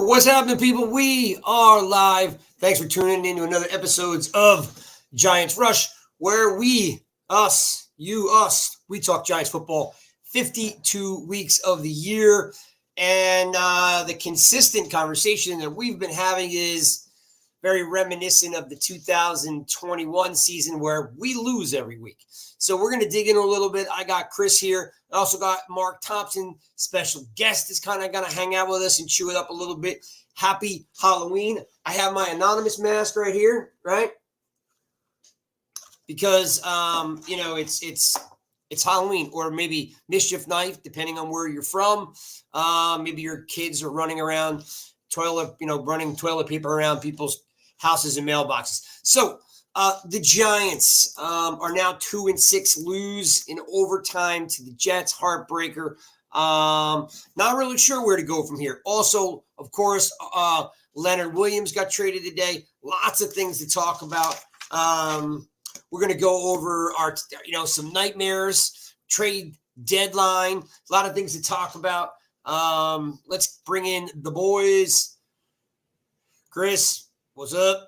What's happening, people? We are live. Thanks for tuning in to another episode of Giants Rush, where we talk Giants football 52 weeks of the year. And the consistent conversation that we've been having is very reminiscent of the 2021 season where we lose every week. So we're going to dig in a little bit. I got Chris here. I also got Mark Thompson, special guest, is kind of going to hang out with us and chew it up a little bit. Happy Halloween. I have my anonymous mask right here, right? Because, it's Halloween, or maybe mischief night, depending on where you're from. Maybe your kids are running around running toilet paper around people's houses and mailboxes. So the Giants are now 2-6, lose in overtime to the Jets. Heartbreaker. Not really sure where to go from here. Also, of course, Leonard Williams got traded today. Lots of things to talk about. We're going to go over our, some nightmares, trade deadline, a lot of things to talk about. Let's bring in the boys. Chris, what's up?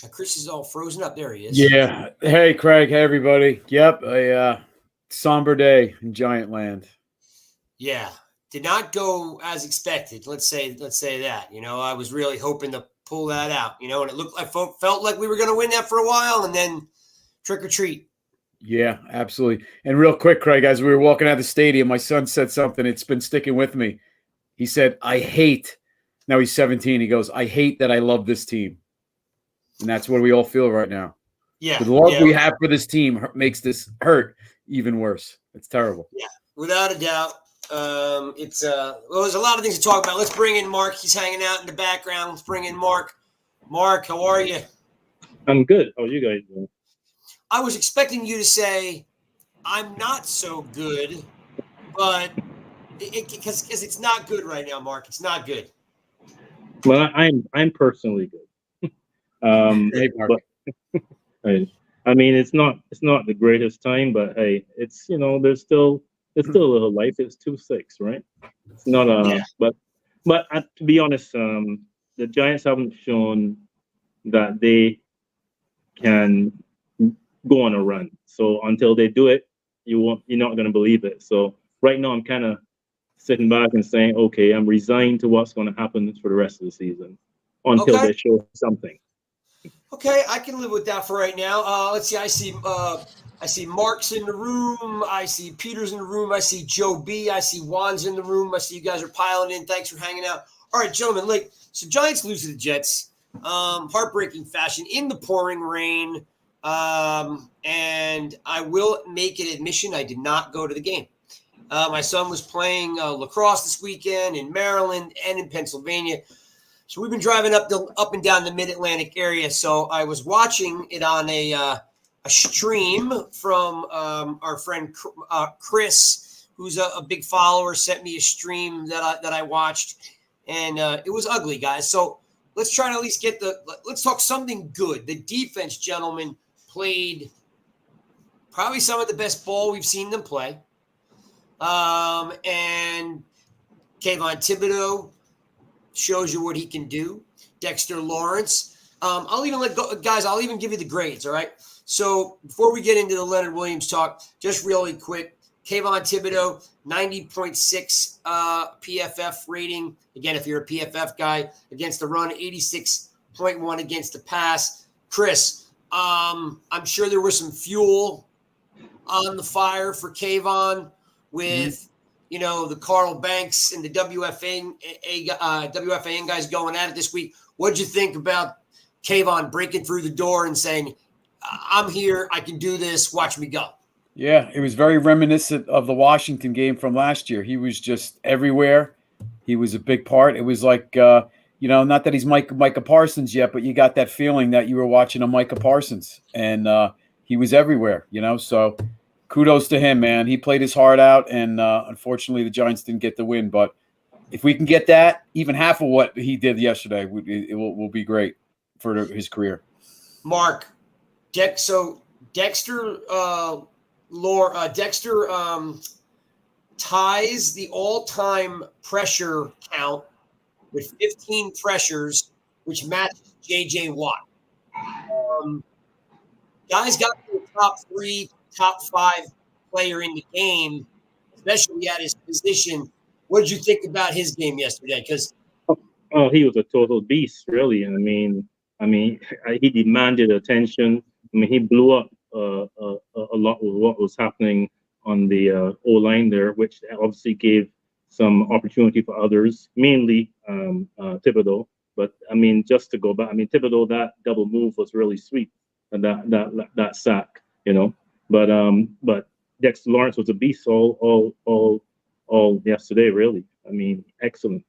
Chris is all frozen up. There he is. Yeah. Hey, Craig. Hey, everybody. Yep. A somber day in Giant Land. Yeah. Did not go as expected. Let's say that. I was really hoping to pull that out, and it looked like felt like we were going to win that for a while, and then trick or treat. Yeah, absolutely. And real quick, Craig, as we were walking out of the stadium, my son said something. It's been sticking with me. He said, now he's 17. He goes, I hate that I love this team. And that's what we all feel right now. Yeah. The love we have for this team makes this hurt even worse. It's terrible. Yeah, without a doubt. There's a lot of things to talk about. Let's bring in Mark. He's hanging out in the background. Let's bring in Mark. Mark, how are you? I'm good. How are you guys doing? I was expecting you to say, I'm not so good, but because it's not good right now, Mark. It's not good. Well, I'm personally good. Hey, Mark. But, I mean, it's not the greatest time, but hey, it's there's still a little life. It's 2-6, right? It's not but to be honest, the Giants haven't shown that they can go on a run. So until they do it, you're not going to believe it. So right now, I'm kind of sitting back and saying, okay, I'm resigned to what's going to happen for the rest of the season until they show something. Okay, I can live with that for right now. Let's see. I see Mark's in the room. I see Peter's in the room. I see Joe B. I see Juan's in the room. I see you guys are piling in. Thanks for hanging out. All right, gentlemen. So Giants lose to the Jets, heartbreaking fashion in the pouring rain. And I will make an admission: I did not go to the game. My son was playing lacrosse this weekend in Maryland and in Pennsylvania. So we've been driving up and down the Mid-Atlantic area. So I was watching it on a stream from our friend Chris, who's a big follower, sent me a stream that I watched, and it was ugly, guys. So let's try to at least let's talk something good. The defense, gentlemen, played probably some of the best ball we've seen them play. And Kayvon Thibodeaux shows you what he can do. Dexter Lawrence. I'll even give you the grades, all right? So before we get into the Leonard Williams talk, just really quick, Kayvon Thibodeaux, 90.6 PFF rating. Again, if you're a PFF guy, against the run, 86.1 against the pass. Chris, I'm sure there was some fuel on the fire for Kayvon with the Carl Banks and the WFAN guys going at it this week. What'd you think about Kayvon breaking through the door and saying, I'm here, I can do this, watch me go? Yeah, it was very reminiscent of the Washington game from last year. He was just everywhere. He was a big part. It was like, not that he's Micah Parsons yet, but you got that feeling that you were watching a Micah Parsons, and he was everywhere, so kudos to him, man. He played his heart out, and unfortunately the Giants didn't get the win, but if we can get that, even half of what he did yesterday, it will be great for his career. Mark, Dexter ties the all-time pressure count with 15 pressures, which matches J.J. Watt. Guys got to the top 3, top 5 player in the game, especially at his position. What did you think about his game yesterday? Because he was a total beast, really. He demanded attention. He blew up a lot with what was happening on the O-line there, which obviously gave some opportunity for others, mainly Thibodeaux. But just to go back, Thibodeaux, that double move was really sweet, and that sack, But Dexter Lawrence was a beast all yesterday, really. Excellent.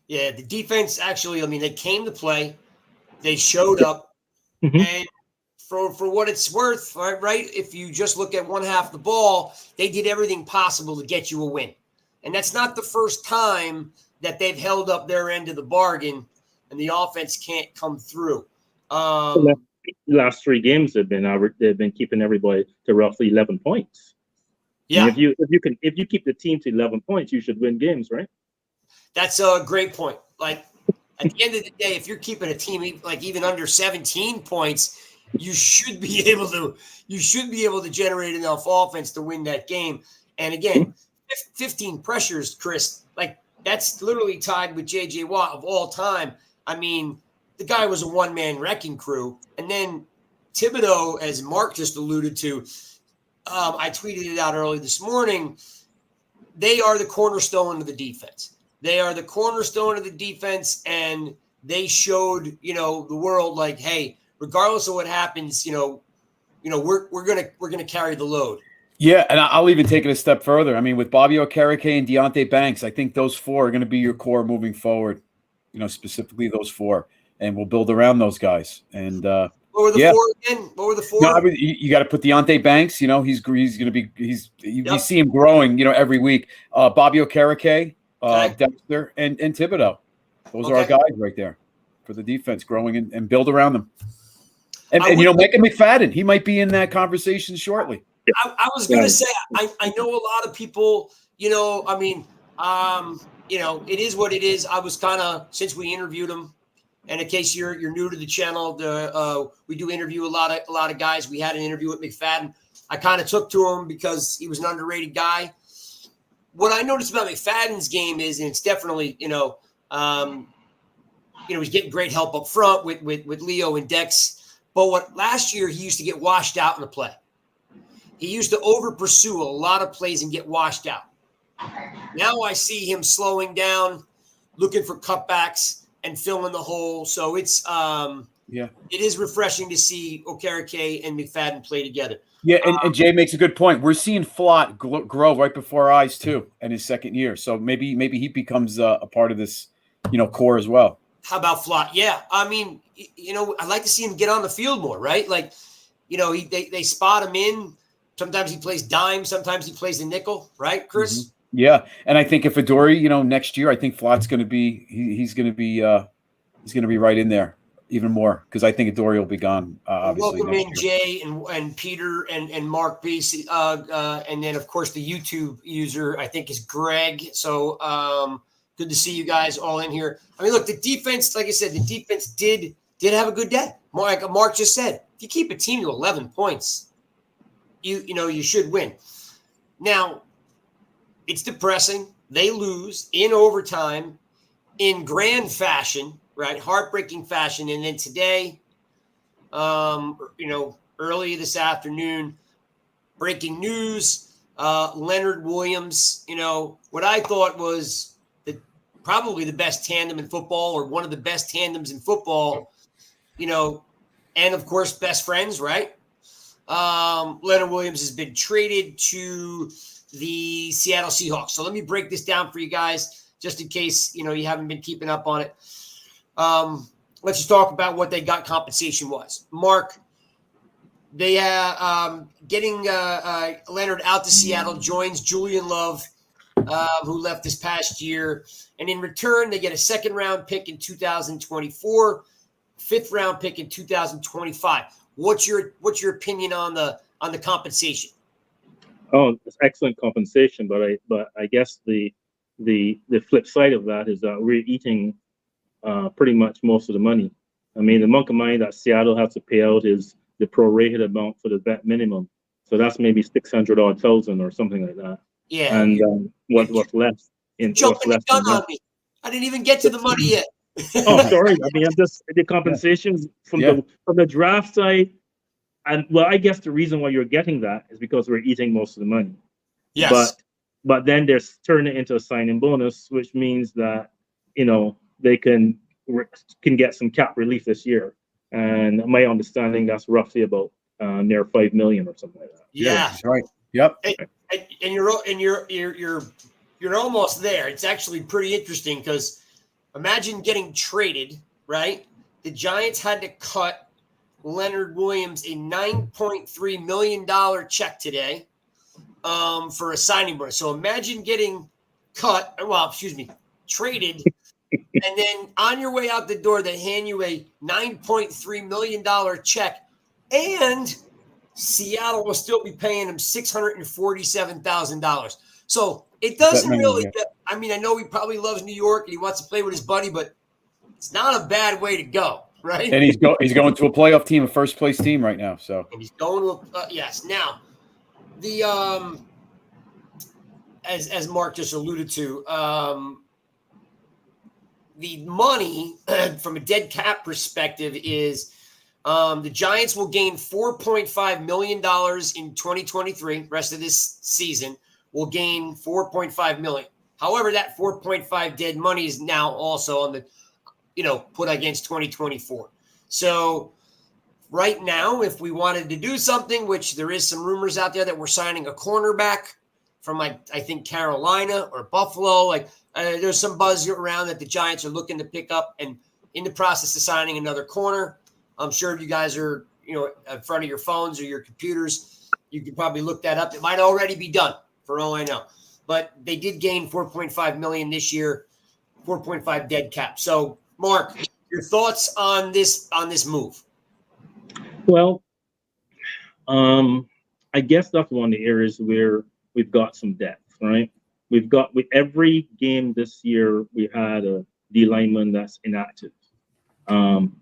Yeah, the defense actually, they came to play, they showed up, and for what it's worth, right? If you just look at one half of the ball, they did everything possible to get you a win. And that's not the first time that they've held up their end of the bargain and the offense can't come through. The last 3 games they've been keeping everybody to roughly 11 points. Yeah. If you keep the team to 11 points, you should win games, right? That's a great point. Like at the end of the day, if you're keeping a team like even under 17 points, you should be able to generate enough offense to win that game. And again, 15 pressures, Chris, like that's literally tied with J.J. Watt of all time. The guy was a one-man wrecking crew. And then Thibodeaux, as Mark just alluded to, I tweeted it out early this morning, they are the cornerstone of the defense. They are the cornerstone of the defense, and they showed, the world like, hey, regardless of what happens, we're gonna carry the load. Yeah, and I'll even take it a step further. With Bobby Okereke and Deonte Banks, I think those 4 are going to be your core moving forward. Specifically those 4, and we'll build around those guys. And what were the 4 again? What were the 4? No, you got to put Deonte Banks. He's going to be you see him growing. Every week. Bobby Okereke, Dexter, and Thibodeaux. Those are our guys right there for the defense, growing and build around them. And Micah McFadden, he might be in that conversation shortly. I was going to say, I know a lot of people, it is what it is. I was kind of, since we interviewed him, and in case you're new to the channel, we do interview a lot of guys. We had an interview with McFadden. I kind of took to him because he was an underrated guy. What I noticed about McFadden's game is, and it's definitely, he's getting great help up front with Leo and Dex. But last year he used to get washed out in a play. He used to over pursue a lot of plays and get washed out. Now I see him slowing down, looking for cutbacks and filling the hole. So it's it is refreshing to see Okereke and McFadden play together. Yeah, and Jay makes a good point. We're seeing Flott grow right before our eyes too in his second year. So maybe he becomes a part of this, core as well. How about Flott? Yeah, I'd like to see him get on the field more, right? Like, they spot him in. Sometimes he plays dime. Sometimes he plays the nickel, right, Chris? Mm-hmm. Yeah, and I think if Adoree, next year, I think Flott's going to be he's going to be right in there even more because I think Adoree will be gone. Obviously, welcome in Jay and Peter and Mark B. And then of course the YouTube user I think is Greg. So good to see you guys all in here. Look, the defense, like I said, the defense did have a good day. Like Mark just said, if you keep a team to 11 points, you should win. Now, it's depressing. They lose in overtime in grand fashion, right? Heartbreaking fashion. And then today, early this afternoon, breaking news, Leonard Williams, what I thought was probably the best tandem in football, or one of the best tandems in football, and of course, best friends, right? Leonard Williams has been traded to the Seattle Seahawks. So let me break this down for you guys, just in case, you haven't been keeping up on it. Let's just talk about what they got compensation-wise. Mark, they getting Leonard out to Seattle, joins Julian Love, who left this past year. And in return, they get a second-round pick in 2024, fifth-round pick in 2025. What's your opinion on the compensation? Oh, it's excellent compensation, but I guess the flip side of that is that we're eating pretty much most of the money. I mean, the amount of money that Seattle has to pay out is the prorated amount for the vet minimum, so that's maybe $600,000 or something like that. Yeah. And what's left in jumping the gun on me. I didn't even get to the money yet. Oh, sorry. I mean, I'm just the compensations from the draft side, and well, I guess the reason why you're getting that is because we're eating most of the money. Yes. But then they're turning it into a signing bonus, which means that they can get some cap relief this year. And my understanding, that's roughly about near $5 million or something like that. Yeah, that's right. Yep. And you're almost there. It's actually pretty interesting because imagine getting traded, right? The Giants had to cut Leonard Williams a $9.3 million check today for a signing bonus. So imagine getting traded, and then on your way out the door, they hand you a $9.3 million check, and Seattle will still be paying him $647,000. So it doesn't really – I mean, I know he probably loves New York and he wants to play with his buddy, but it's not a bad way to go, right? And he's going to a playoff team, a first-place team right now. So and he's going to yes. Now, the as Mark just alluded to, the money from a dead cap perspective is the Giants will gain $4.5 million in 2023. Rest of this season will gain $4.5 million. However, that 4.5 dead money is now also on the, put against 2024. So right now, if we wanted to do something, which there is some rumors out there that we're signing a cornerback from I think Carolina or Buffalo, there's some buzz around that the Giants are looking to pick up and in the process of signing another corner. I'm sure if you guys are, in front of your phones or your computers, you could probably look that up. It might already be done for all I know, but they did gain $4.5 million this year, 4.5 dead cap. So Mark, your thoughts on this move? Well, I guess that's one of the areas where we've got some depth, right? With every game this year, we had a D lineman that's inactive.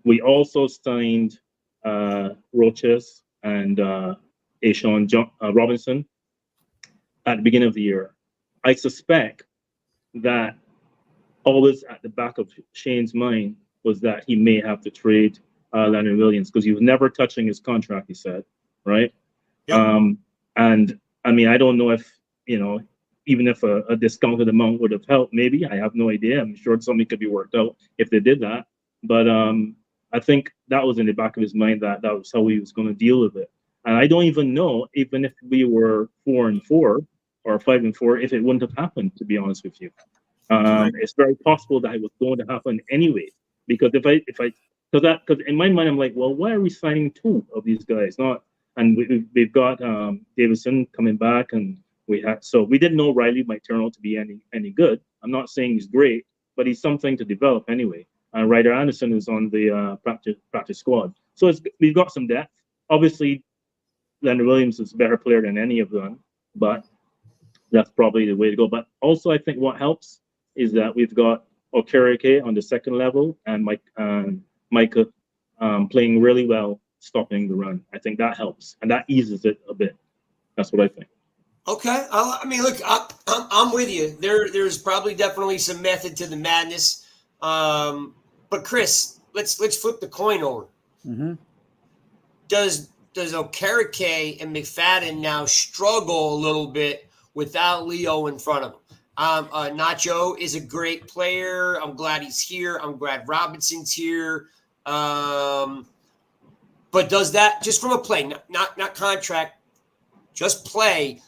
We also signed Roches and Ashawn Robinson at the beginning of the year. I suspect that always at the back of Shane's mind was that he may have to trade Leonard Williams because he was never touching his contract, he said, right? Yep. And I mean, I don't know if, even if a discounted amount would have helped, maybe. I have no idea. I'm sure something could be worked out if they did that. But I think that was in the back of his mind that was how he was going to deal with it. And I don't even know, even if we were 4-4 or 5-4, if it wouldn't have happened, to be honest with you. It's very possible that it was going to happen anyway. Because because in my mind, I'm like, well, why are we signing two of these guys? And we've got Davidson coming back, and we didn't know Riley might turn out to be any good. I'm not saying he's great, but he's something to develop anyway. Ryder Anderson is on the practice squad, so we've got some depth. Obviously, Leonard Williams is a better player than any of them, but that's probably the way to go. But also, I think what helps is that we've got Okereke on the second level and Micah playing really well, stopping the run. I think that helps, and that eases it a bit. That's what I think. Okay. I mean, look, I'm with you. There's probably definitely some method to the madness. But Chris, let's flip the coin over. Mm-hmm. Does Okereke and McFadden now struggle a little bit without Leo in front of him. Nacho is a great player. I'm glad he's here. I'm glad Robinson's here. But does that, just from a play, not contract, just play,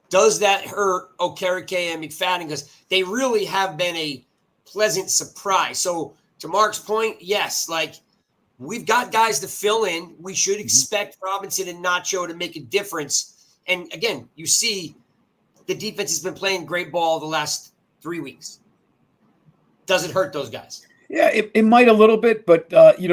does that hurt Okereke and McFadden? Because they really have been a pleasant surprise. So to Mark's point, yes, like we've got guys to fill in. We should expect Robinson and Nacho to make a difference. And again, you see the defense has been playing great ball the last 3 weeks. Does it hurt those guys? Yeah, it might a little bit, but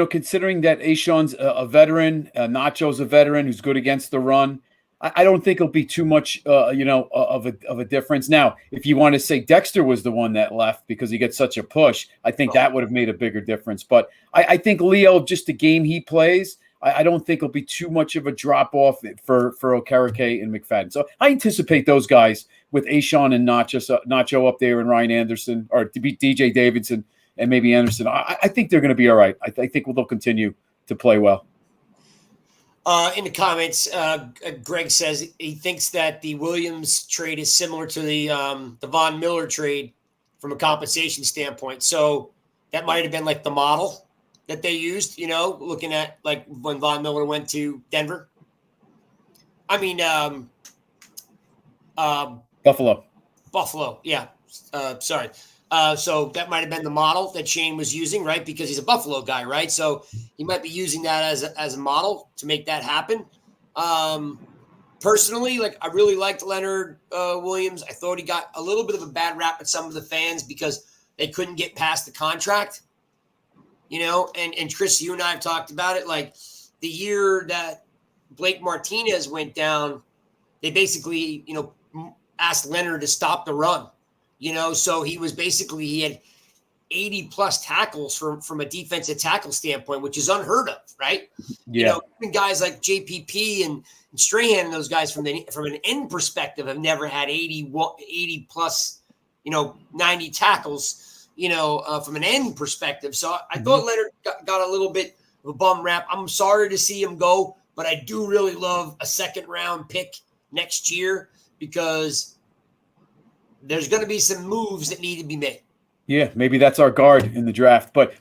considering that Ashawn's a veteran, Nacho's a veteran who's good against the run, I don't think it'll be too much, of a difference. Now, if you want to say Dexter was the one that left because he gets such a push, I think that would have made a bigger difference. But I think Leo, just the game he plays, I don't think it'll be too much of a drop off for Okereke and McFadden. So I anticipate those guys with Ashawn and Nacho up there and Ryan Anderson, or to beat DJ Davidson and maybe Anderson. I think they're going to be all right. I think they'll continue to play well. In the comments, Greg says he thinks that the Williams trade is similar to the Von Miller trade from a compensation standpoint. So that might have been like the model that they used, looking at like when Von Miller went to Denver. I mean, Buffalo. Yeah. Sorry. So that might have been the model that Shane was using, right? Because he's a Buffalo guy, right? So he might be using that as a model to make that happen. Personally, like I really liked Leonard Williams. I thought he got a little bit of a bad rap with some of the fans because they couldn't get past the contract, and Chris, you and I have talked about it. Like the year that Blake Martinez went down, they basically, asked Leonard to stop the run. So he had 80 plus tackles from a defensive tackle standpoint, which is unheard of, right? Yeah. Even guys like JPP and Strahan and those guys from an end perspective have never had 80 plus, 90 tackles, from an end perspective. So I thought Leonard got a little bit of a bum rap. I'm sorry to see him go, but I do really love a second round pick next year because there's going to be some moves that need to be made. Yeah, maybe that's our guard in the draft. But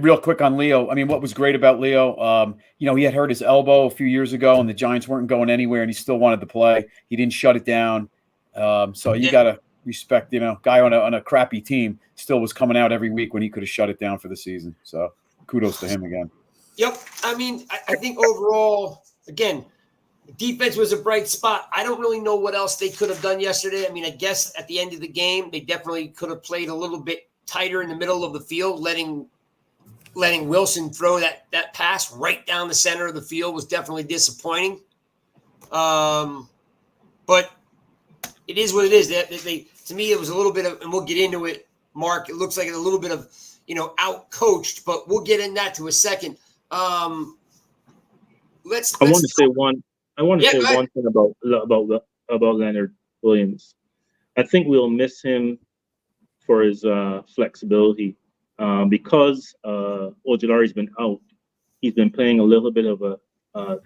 real quick on Leo, I mean, what was great about Leo, he had hurt his elbow a few years ago and the Giants weren't going anywhere and he still wanted to play. He didn't shut it down. So you got to respect, guy on a crappy team still was coming out every week when he could have shut it down for the season. So kudos to him again. Yep. I mean, I think overall, again, defense was a bright spot. I don't really know what else they could have done yesterday. I mean, I guess at the end of the game, they definitely could have played a little bit tighter in the middle of the field. Letting Wilson throw that pass right down the center of the field was definitely disappointing. But it is what it is. They to me, it was a little bit of, and we'll get into it, Mark. It looks like a little bit of, out-coached, but we'll get in that to a second. I want to say one thing about Leonard Williams. I think we'll miss him for his flexibility because Ojulari's been out. He's been playing a little bit of a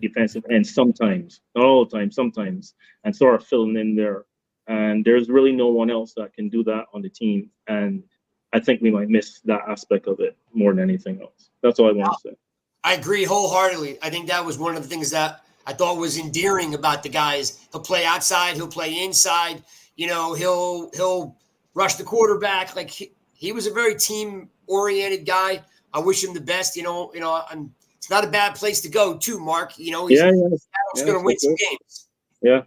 defensive end sometimes, not all the time, sometimes, and sort of filling in there. And there's really no one else that can do that on the team. And I think we might miss that aspect of it more than anything else. That's all I want to say. I agree wholeheartedly. I think that was one of the things that I thought was endearing about the guys. He'll play outside. He'll play inside. He'll rush the quarterback. Like he was a very team-oriented guy. I wish him the best. It's not a bad place to go, too, Mark. He's going to win some games. Yeah.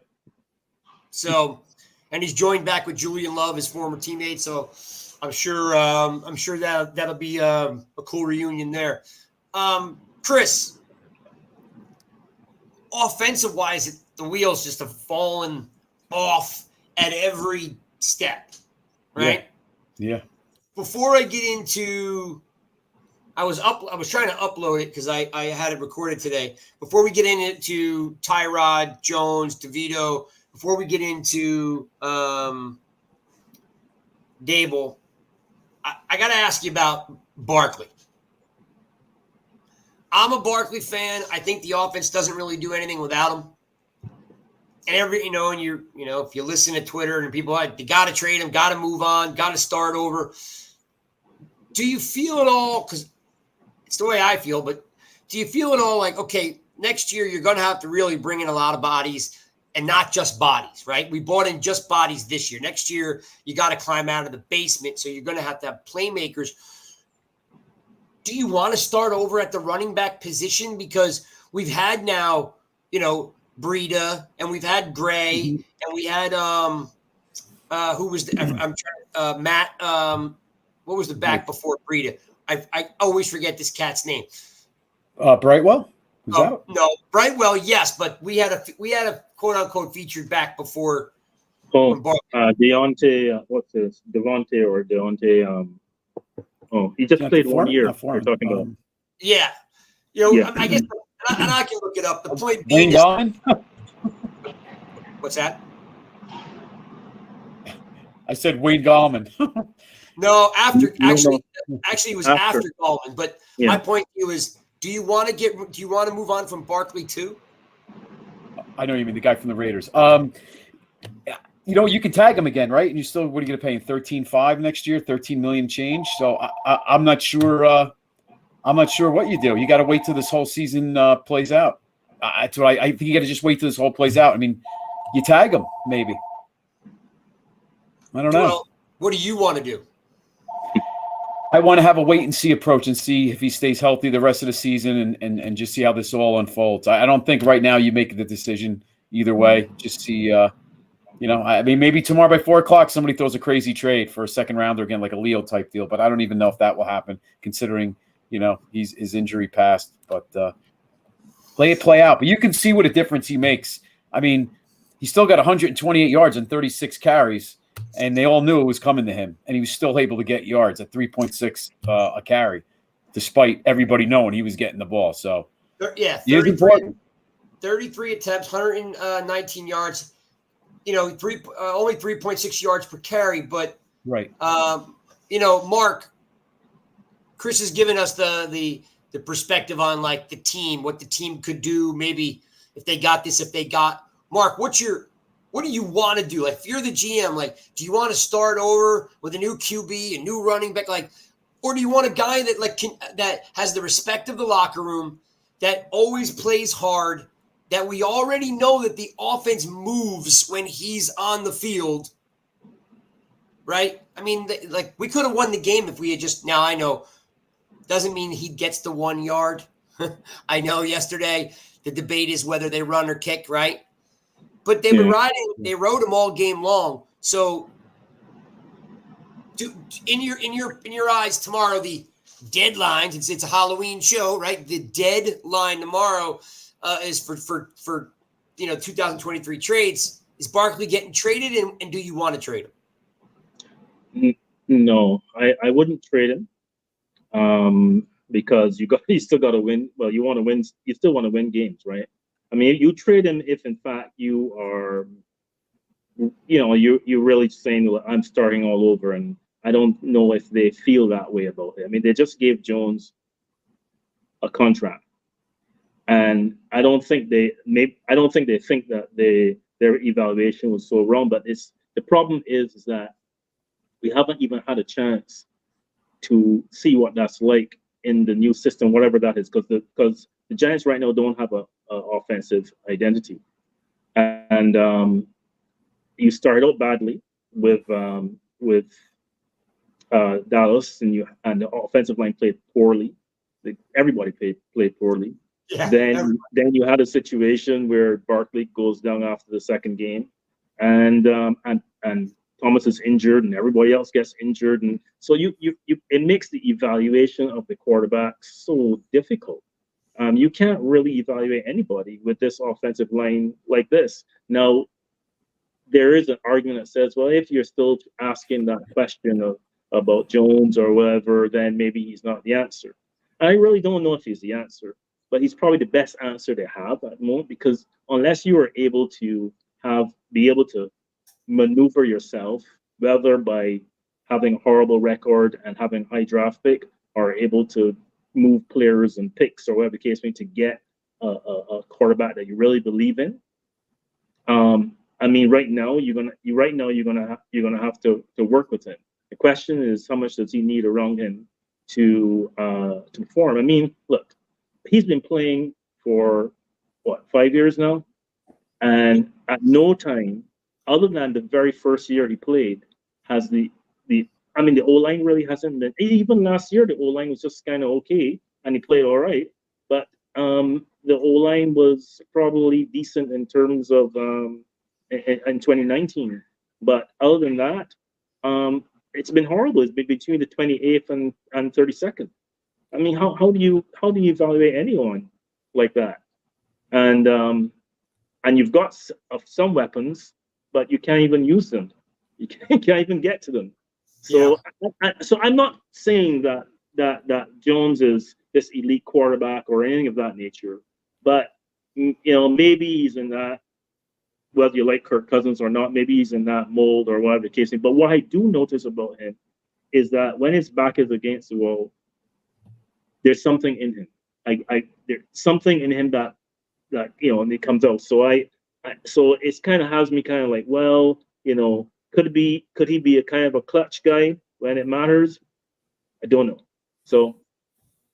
So, and he's joined back with Julian Love, his former teammate. So, I'm sure that'll be a cool reunion there. Chris, offensive-wise, the wheels just have fallen off at every step, right? Yeah. Before I get into, I was trying to upload it because I had it recorded today. Before we get into Tyrod, Jones, Thibodeaux, before we get into Dable, I got to ask you about Barkley. I'm a Barkley fan. I think the offense doesn't really do anything without him. and if you listen to Twitter and people like, you got to trade him, got to move on, got to start over. Do you feel at all, because it's the way I feel, but do you feel at all like, okay, next year you're going to have to really bring in a lot of bodies and not just bodies, right? We bought in just bodies this year. Next year, you got to climb out of the basement, so you're going to have playmakers. Do you want to start over at the running back position? Because we've had now, Breida, and we've had Gray, and we had who was Matt? What was the back before Breida? I always forget this cat's name. Brightwell. No, Brightwell, yes, but we had a quote unquote featured back before. Deontay, what's this? Devontae or Deontay? He just played 1 year. We're talking about. Yeah, I guess, and I can look it up. The point being is, what's that? I said Wayne Gallman. No, actually, it was after Gallman. But my point to you is, do you want to move on from Barkley too? I know you mean the guy from the Raiders. You can tag him again, right? And you still, what are you going to pay him? 13.5 next year, 13 million change. So I'm not sure. I'm not sure what you do. You got to wait till this whole season plays out. That's what I think. You got to just wait till this whole plays out. I mean, you tag him maybe. I don't know. Well, what do you want to do? I want to have a wait and see approach and see if he stays healthy the rest of the season and just see how this all unfolds. I don't think right now you make the decision either way. Just see, I mean, maybe tomorrow by 4:00 somebody throws a crazy trade for a second rounder again, like a Leo type deal. But I don't even know if that will happen, considering his injury passed. But play out. But you can see what a difference he makes. I mean, he still got 128 yards and 36 carries. And they all knew it was coming to him, and he was still able to get yards at 3.6 a carry, despite everybody knowing he was getting the ball. So, 33 attempts, 119 yards. Only 3.6 yards per carry. But right, Mark, Chris has given us the perspective on like the team, what the team could do, maybe if they got this, if they got Mark. What do you want to do? Like, if you're the GM, like, do you want to start over with a new QB, a new running back, like, or do you want a guy that that has the respect of the locker room, that always plays hard, that we already know that the offense moves when he's on the field, right? I mean, we could have won the game if we had just. Now I know, doesn't mean he gets the 1 yard. I know yesterday the debate is whether they run or kick, right? But they were they rode him all game long. So in your eyes tomorrow, the deadline, it's a Halloween show, right? The deadline tomorrow is for 2023 trades. Is Barkley getting traded, and do you want to trade him? No, I wouldn't trade him. Because you still got to win. Well, you want to win. You still want to win games, right? I mean, you trade him if, in fact, you are, you're really saying, well, I'm starting all over, and I don't know if they feel that way about it. I mean, they just gave Jones a contract, and I don't think they think that their evaluation was so wrong. But the problem is that we haven't even had a chance to see what that's like in the new system, whatever that is, because the Giants right now don't have a offensive identity, and you started out badly with Dallas, and the offensive line played poorly. Everybody played poorly. Yeah, then you had a situation where Barkley goes down after the second game, and Thomas is injured, and everybody else gets injured, and so it makes the evaluation of the quarterback so difficult. You can't really evaluate anybody with this offensive line like this. Now, there is an argument that says, well, if you're still asking that question about Jones or whatever, then maybe he's not the answer. I really don't know if he's the answer, but he's probably the best answer they have at the moment, because unless you are able to be able to maneuver yourself, whether by having a horrible record and having high draft pick, or able to move players and picks or whatever the case may be to get a quarterback that you really believe in, I mean, right now you're gonna have to work with him. The question is, how much does he need around him to perform? I mean, look, he's been playing for what, 5 years now, and at no time, other than the very first year he played, has the I mean, the O line really hasn't been. Even last year, the O line was just kind of okay, and he played all right, but the O line was probably decent in terms of in 2019. But other than that, it's been horrible. It's been between the 28th and 32nd. I mean, how do you evaluate anyone like that? And you've got some weapons, but you can't even use them. You can't even get to them. So, so I'm not saying that Jones is this elite quarterback or anything of that nature, but maybe he's in that. Whether you like Kirk Cousins or not, maybe he's in that mold or whatever the case is. But what I do notice about him is that when his back is against the wall, there's something in him. There's something in him that and it comes out. So so it's kind of has me kind of like, well, could he be a kind of a clutch guy when it matters? I don't know. So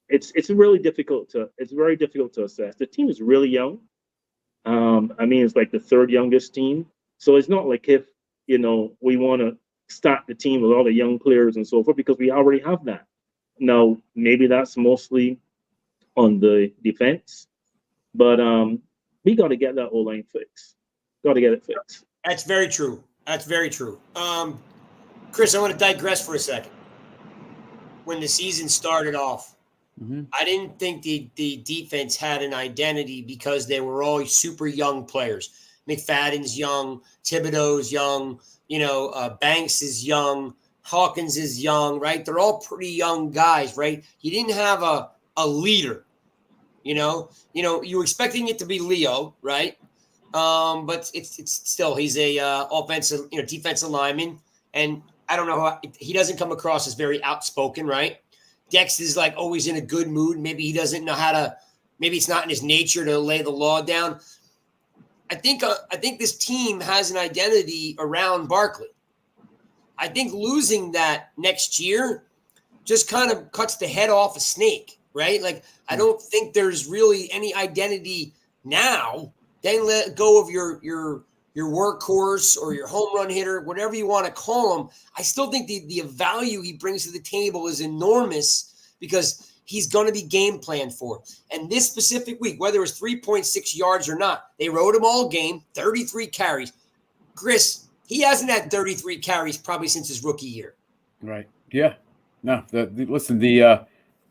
it's very difficult to assess. The team is really young. I mean, it's like the third youngest team. So it's not like if, we want to start the team with all the young players and so forth, because we already have that. Now, maybe that's mostly on the defense, but we got to get that O-line fixed. Got to get it fixed. That's very true. Chris, I want to digress for a second. When the season started off, I didn't think the defense had an identity because they were all super young players. McFadden's young, Thibodeaux's young, Banks is young, Hawkins is young, right? They're all pretty young guys, right? You didn't have a leader, you were expecting it to be Leo, right? But it's still, he's a offensive, defensive lineman, and I don't know he doesn't come across as very outspoken, right? Dex is like always in a good mood. Maybe he doesn't know maybe it's not in his nature to lay the law down. I think this team has an identity around Barkley. I think losing that next year just kind of cuts the head off a snake, right? Like, I don't think there's really any identity now. Then let go of your workhorse or your home run hitter, whatever you want to call him. I still think the value he brings to the table is enormous because he's going to be game planned for. And this specific week, whether it was 3.6 yards or not, they rode him all game, 33 carries. Chris, he hasn't had 33 carries probably since his rookie year. Right. Yeah. No, listen, the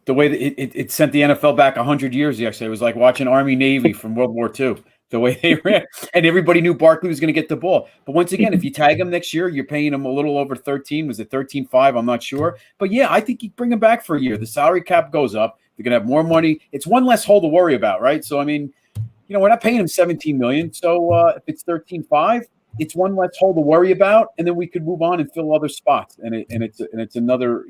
way that it sent the NFL back 100 years yesterday, it was like watching Army Navy from World War II. The way they ran, and everybody knew Barkley was going to get the ball. But once again, if you tag him next year, you're paying him a little over 13. Was it 13.5? I'm not sure. But yeah, I think you bring him back for a year. The salary cap goes up. They're going to have more money. It's one less hole to worry about, right? So, I mean, we're not paying him $17 million. So if it's 13.5, it's one less hole to worry about, and then we could move on and fill other spots. And it's another,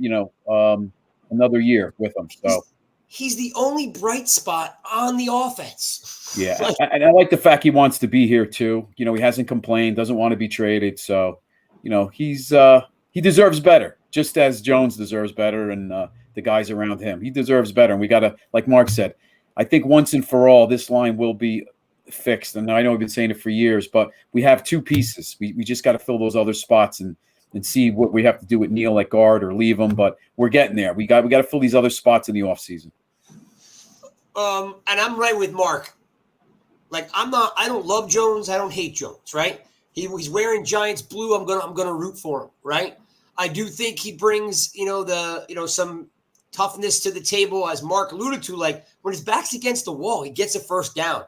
another year with him. So. He's the only bright spot on the offense. Yeah, and I like the fact he wants to be here too. He hasn't complained, doesn't want to be traded. So, he deserves better, just as Jones deserves better, and the guys around him. He deserves better, and we got to, like Mark said, I think once and for all, this line will be fixed. And I know we've been saying it for years, but we have two pieces. We just got to fill those other spots and see what we have to do with Neal at guard or leave him. But we're getting there. We got to fill these other spots in the offseason. And I'm right with Mark. Like, I don't love Jones. I don't hate Jones, right? He's wearing Giants blue. I'm gonna root for him, right? I do think he brings, some toughness to the table, as Mark alluded to. Like, when his back's against the wall, he gets a first down,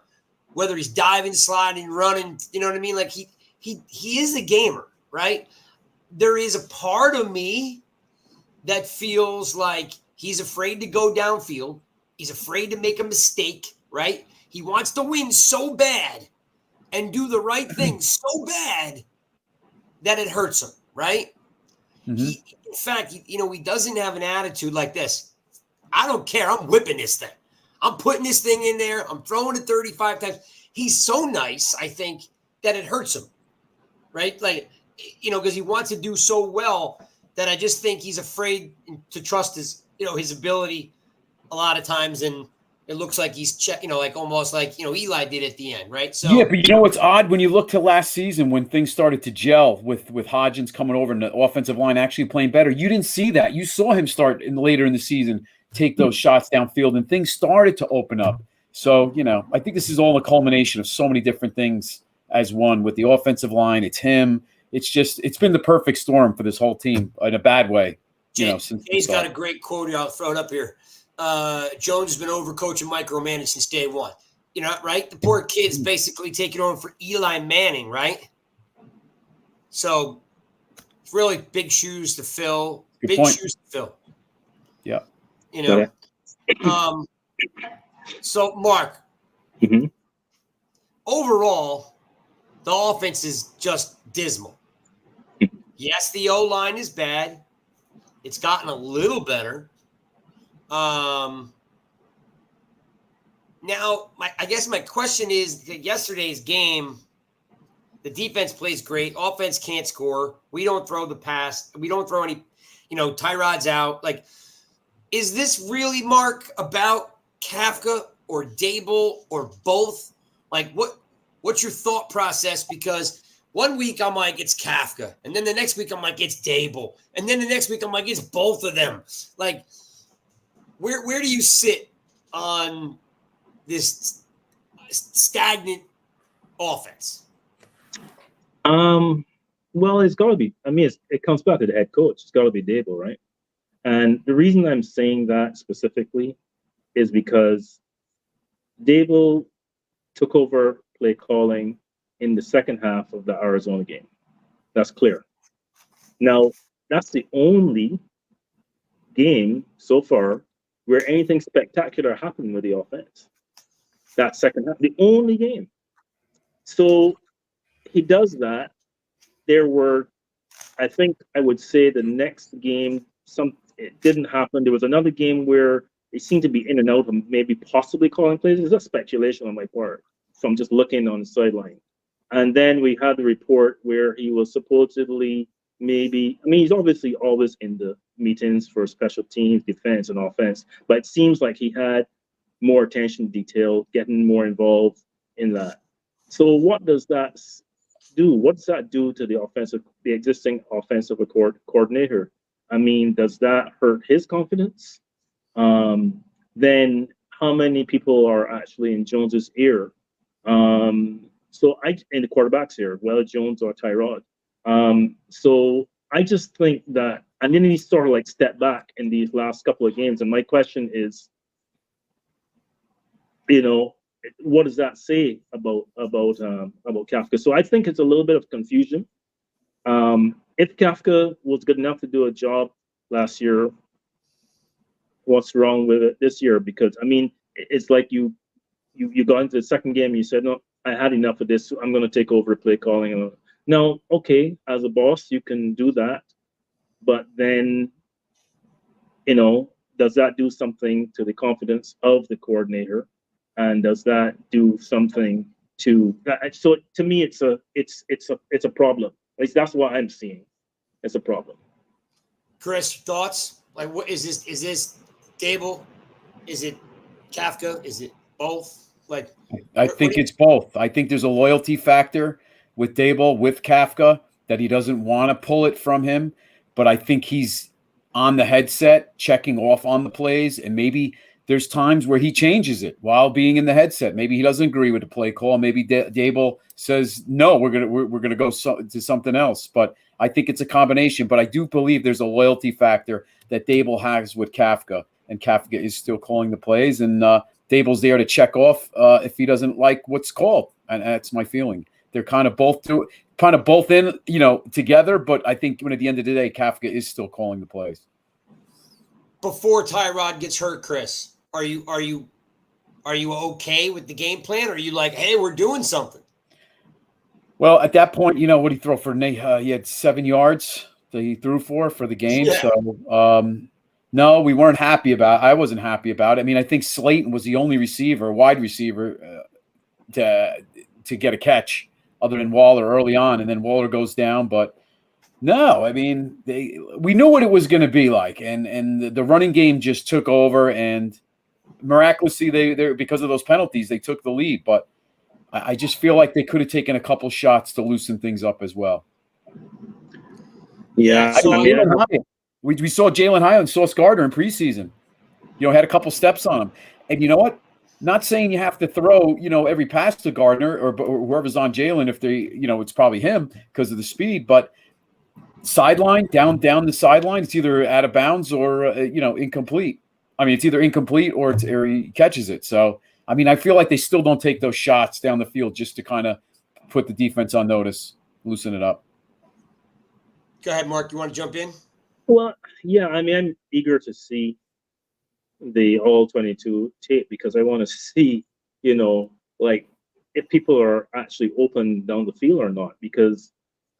whether he's diving, sliding, running. You know what I mean? Like, he is a gamer, right? There is a part of me that feels like he's afraid to go downfield. He's afraid to make a mistake, right? He wants to win so bad and do the right thing so bad that it hurts him, right? Mm-hmm. In fact, he doesn't have an attitude like this. I don't care. I'm whipping this thing. I'm putting this thing in there. I'm throwing it 35 times. He's so nice, I think, that it hurts him, right? Like, because he wants to do so well that I just think he's afraid to trust his ability a lot of times, and it looks like he's like almost like Eli did at the end, right? So yeah, but you know what's odd when you look to last season when things started to gel with Hodgins coming over and the offensive line actually playing better, you didn't see that. You saw him start later in the season take those shots downfield, and things started to open up. So I think this is all a culmination of so many different things as one with the offensive line. It's him. It's been the perfect storm for this whole team in a bad way. Since Jay's got a great quote here. I'll throw it up here. Jones has been overcoaching micromanaged since day one. Right? The poor kid's basically taking over for Eli Manning, right? So it's really big shoes to fill. Good point. Shoes to fill. Yeah. So Mark, overall, the offense is just dismal. Yes, the O-line is bad. It's gotten a little better. Now, I guess my question is that yesterday's game, the defense plays great. Offense can't score. We don't throw the pass. We don't throw any, Tyrod's out. Like, is this really, Mark, about Kafka or Dable or both? Like, what's your thought process? Because one week I'm like, it's Kafka. And then the next week I'm like, it's Dable. And then the next week I'm like, it's both of them. Like, where do you sit on this stagnant offense? Well, it's got to be. I mean, it comes back to the head coach. It's got to be Dable, right? And the reason I'm saying that specifically is because Dable took over play calling in the second half of the Arizona game. That's clear. Now, that's the only game so far where anything spectacular happened with the offense. That second half, the only game. So he does that. There were, I think I would say the next game, it didn't happen. There was another game where they seemed to be in and out of maybe possibly calling plays. It's just speculation on my part. So I'm just looking on the sideline. And then we had the report where he was supposedly he's obviously always in the meetings for special teams, defense, and offense, but it seems like he had more attention to detail, getting more involved in that. So what does that do? What does that do to the existing offensive coordinator? I mean, does that hurt his confidence? Then how many people are actually in Jones's ear? In the quarterback's ear, whether Jones or Tyrod. So I just think that, and then he sort of like stepped back in these last couple of games. And my question is, what does that say about Kafka? So I think it's a little bit of confusion. If Kafka was good enough to do a job last year, what's wrong with it this year? Because I mean, it's like you got into the second game, you said, no, I had enough of this. I'm going to take over play calling. Now, okay, as a boss, you can do that, but then, does that do something to the confidence of the coordinator? And does that do something to? So to me, it's a problem. At least that's what I'm seeing. It's a problem. Chris, thoughts? Like, what is this? Is this Dable? Is it Kafka? Is it both? Like, I think it's both. I think there's a loyalty factor with Dable, with Kafka, that he doesn't want to pull it from him. But I think he's on the headset, checking off on the plays, and maybe there's times where he changes it while being in the headset. Maybe he doesn't agree with the play call. Maybe Dable says, no, we're gonna go to something else. But I think it's a combination. But I do believe there's a loyalty factor that Dable has with Kafka, and Kafka is still calling the plays, and Dable's there to check off if he doesn't like what's called. And that's my feeling. They're kind of both in, together. But I think when at the end of the day, Kafka is still calling the plays. Before Tyrod gets hurt, Chris, are you okay with the game plan? Or are you like, hey, we're doing something? Well, at that point, what did he throw for? He had 7 yards that he threw for the game. Yeah. So, no, we weren't happy about it. I wasn't happy about it. I mean, I think Slayton was the only wide receiver to get a catch other than Waller early on, and then Waller goes down. But no, I mean, we knew what it was going to be like, and the running game just took over, and miraculously, they because of those penalties, they took the lead. But I just feel like they could have taken a couple shots to loosen things up as well. Yeah, we saw Jalen Hyatt and Sauce Gardner in preseason. Had a couple steps on him, and you know what? Not saying you have to throw, every pass to Gardner or whoever's on Jalen if they, it's probably him because of the speed, but sideline, down the sideline, it's either out of bounds or, incomplete. I mean, it's either incomplete or he catches it. So, I mean, I feel like they still don't take those shots down the field just to kind of put the defense on notice, loosen it up. Go ahead, Mark. You want to jump in? Well, yeah, I mean, I'm eager to see the all-22 tape because I want to see, like if people are actually open down the field or not. Because,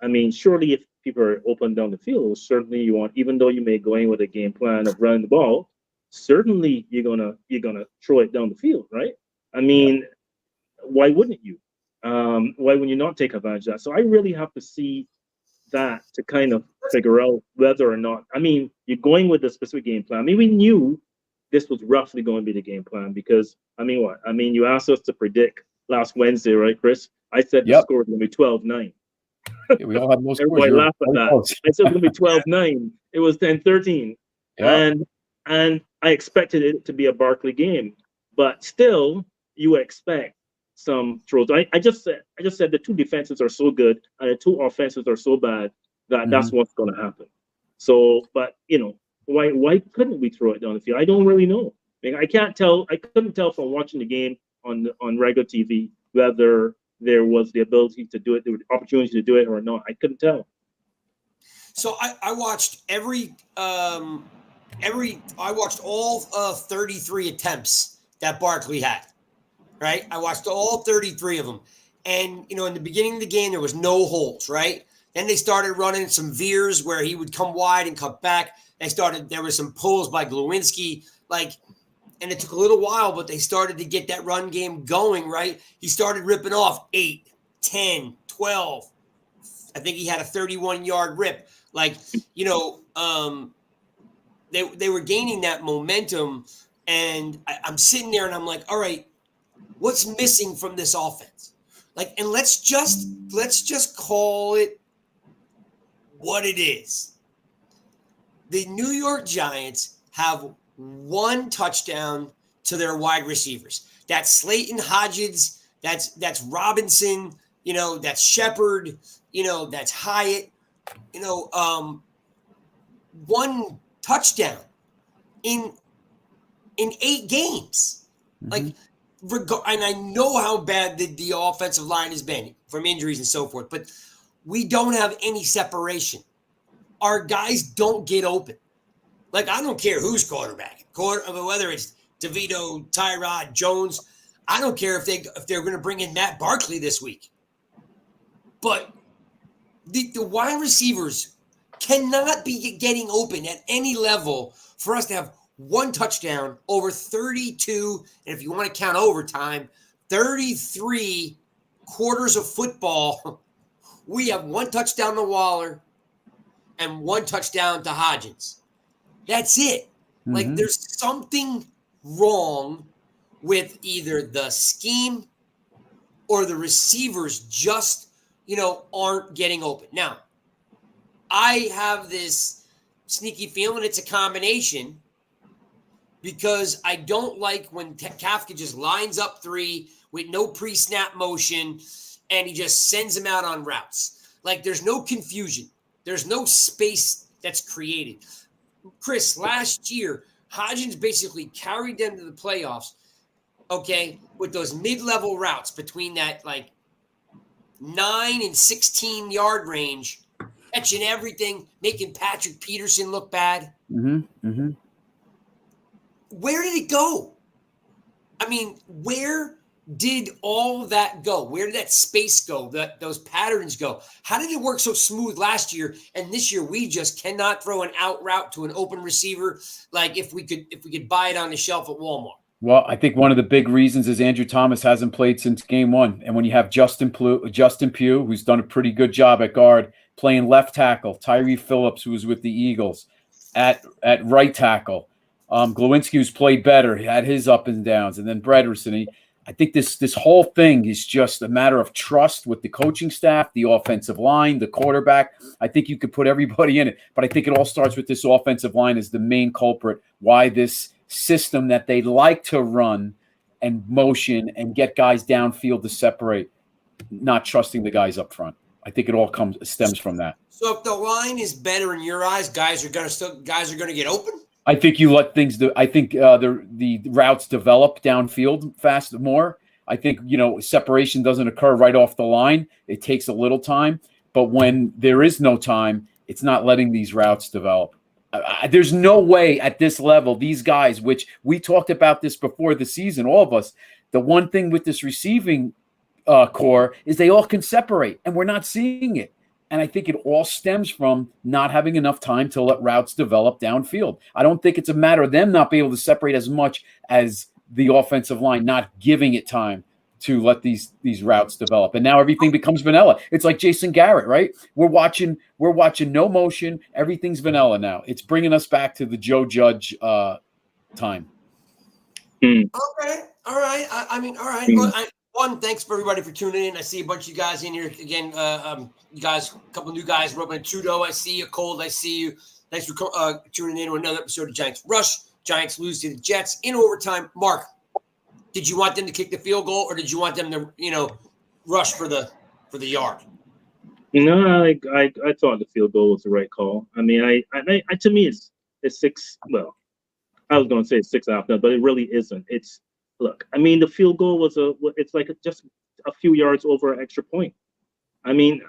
I mean, surely if people are open down the field, certainly you want, even though you may go in with a game plan of running the ball, certainly you're gonna throw it down the field, right? I mean, why wouldn't you? Why would you not take advantage of that? So I really have to see that to kind of figure out whether or not. I mean, you're going with a specific game plan. I mean, we knew this was roughly going to be the game plan because, I mean, what? I mean, you asked us to predict last Wednesday, right, Chris? I said the score was going to be 12-9. Yeah, we all had most scores. Everybody laughed at that. I said it was going to be 12-9. It was 10-13. Yeah. And I expected it to be a Barkley game. But still, you expect some throws. I just said the two defenses are so good and the two offenses are so bad that that's what's going to happen. So, but, why couldn't we throw it down the field? I don't really know. I mean, I couldn't tell from watching the game on regular TV whether there was the ability to do it, there was opportunity to do it or not. I couldn't tell. So I watched I watched all 33 attempts that Barkley had. Right? I watched all 33 of them. And, in the beginning of the game, there was no holes, right? Then they started running some veers where he would come wide and cut back. There was some pulls by Glowinski, and it took a little while, but they started to get that run game going, right? He started ripping off 8, 10, 12. I think he had a 31-yard rip. They were gaining that momentum, and I'm sitting there and I'm like, all right, what's missing from this offense? And let's just call it what it is. The New York Giants have one touchdown to their wide receivers. That's Slayton Hodgins. That's Robinson. That's Shepard. That's Hyatt. One touchdown in 8 games. And I know how bad the offensive line has been from injuries and so forth, but we don't have any separation. Our guys don't get open. I don't care who's quarterback, whether it's Thibodeaux, Tyrod, Jones. I don't care if they're going to bring in Matt Barkley this week. But the wide receivers cannot be getting open at any level for us to have one touchdown over 32, and if you want to count overtime, 33 quarters of football. We have one touchdown to Waller and one touchdown to Hodgins. That's it. There's something wrong with either the scheme or the receivers just, aren't getting open. Now, I have this sneaky feeling it's a combination because I don't like when Kafka just lines up 3 with no pre-snap motion and he just sends them out on routes. There's no confusion. There's no space that's created. Chris, last year, Hodgins basically carried them to the playoffs, okay, with those mid-level routes between that 9 and 16 yard range, catching everything, making Patrick Peterson look bad. Where did it go? I mean, where did all that go? Where did that space go? Those patterns go? How did it work so smooth last year? And this year we just cannot throw an out route to an open receiver if we could buy it on the shelf at Walmart. Well, I think one of the big reasons is Andrew Thomas hasn't played since game one. And when you have Justin Pugh, who's done a pretty good job at guard, playing left tackle, Tyree Phillips, who was with the Eagles, at right tackle, Glowinski, who's played better, he had his up and downs, and then Brederson. I think this whole thing is just a matter of trust with the coaching staff, the offensive line, the quarterback. I think you could put everybody in it, but I think it all starts with this offensive line as the main culprit. Why this system that they like to run and motion and get guys downfield to separate, not trusting the guys up front. I think it all stems from that. So if the line is better in your eyes, guys are going to get open. I think you let things do. I think the routes develop downfield fast more. I think, separation doesn't occur right off the line. It takes a little time, but when there is no time, it's not letting these routes develop. There's no way at this level, these guys, which we talked about this before the season, all of us, the one thing with this receiving core is they all can separate, and we're not seeing it. And I think it all stems from not having enough time to let routes develop downfield. I don't think it's a matter of them not being able to separate as much as the offensive line not giving it time to let these routes develop. And now everything becomes vanilla. It's like Jason Garrett, right? We're watching no motion. Everything's vanilla now. It's bringing us back to the Joe Judge time. Okay. All right. All right. Well, thanks for everybody for tuning in. I see a bunch of you guys in here again. You guys, a couple new guys, Robin and Trudeau. I see you. Cold, I see you. Thanks for tuning in to another episode of Giants Rush. Giants lose to the Jets in overtime. Mark, did you want them to kick the field goal, or did you want them to, rush for the yard? No, I thought the field goal was the right call. I mean, I to me it's six. Well, I was going to say it's 6.5, but it really isn't. Look. I mean, the field goal was it's like just a few yards over an extra point. I mean,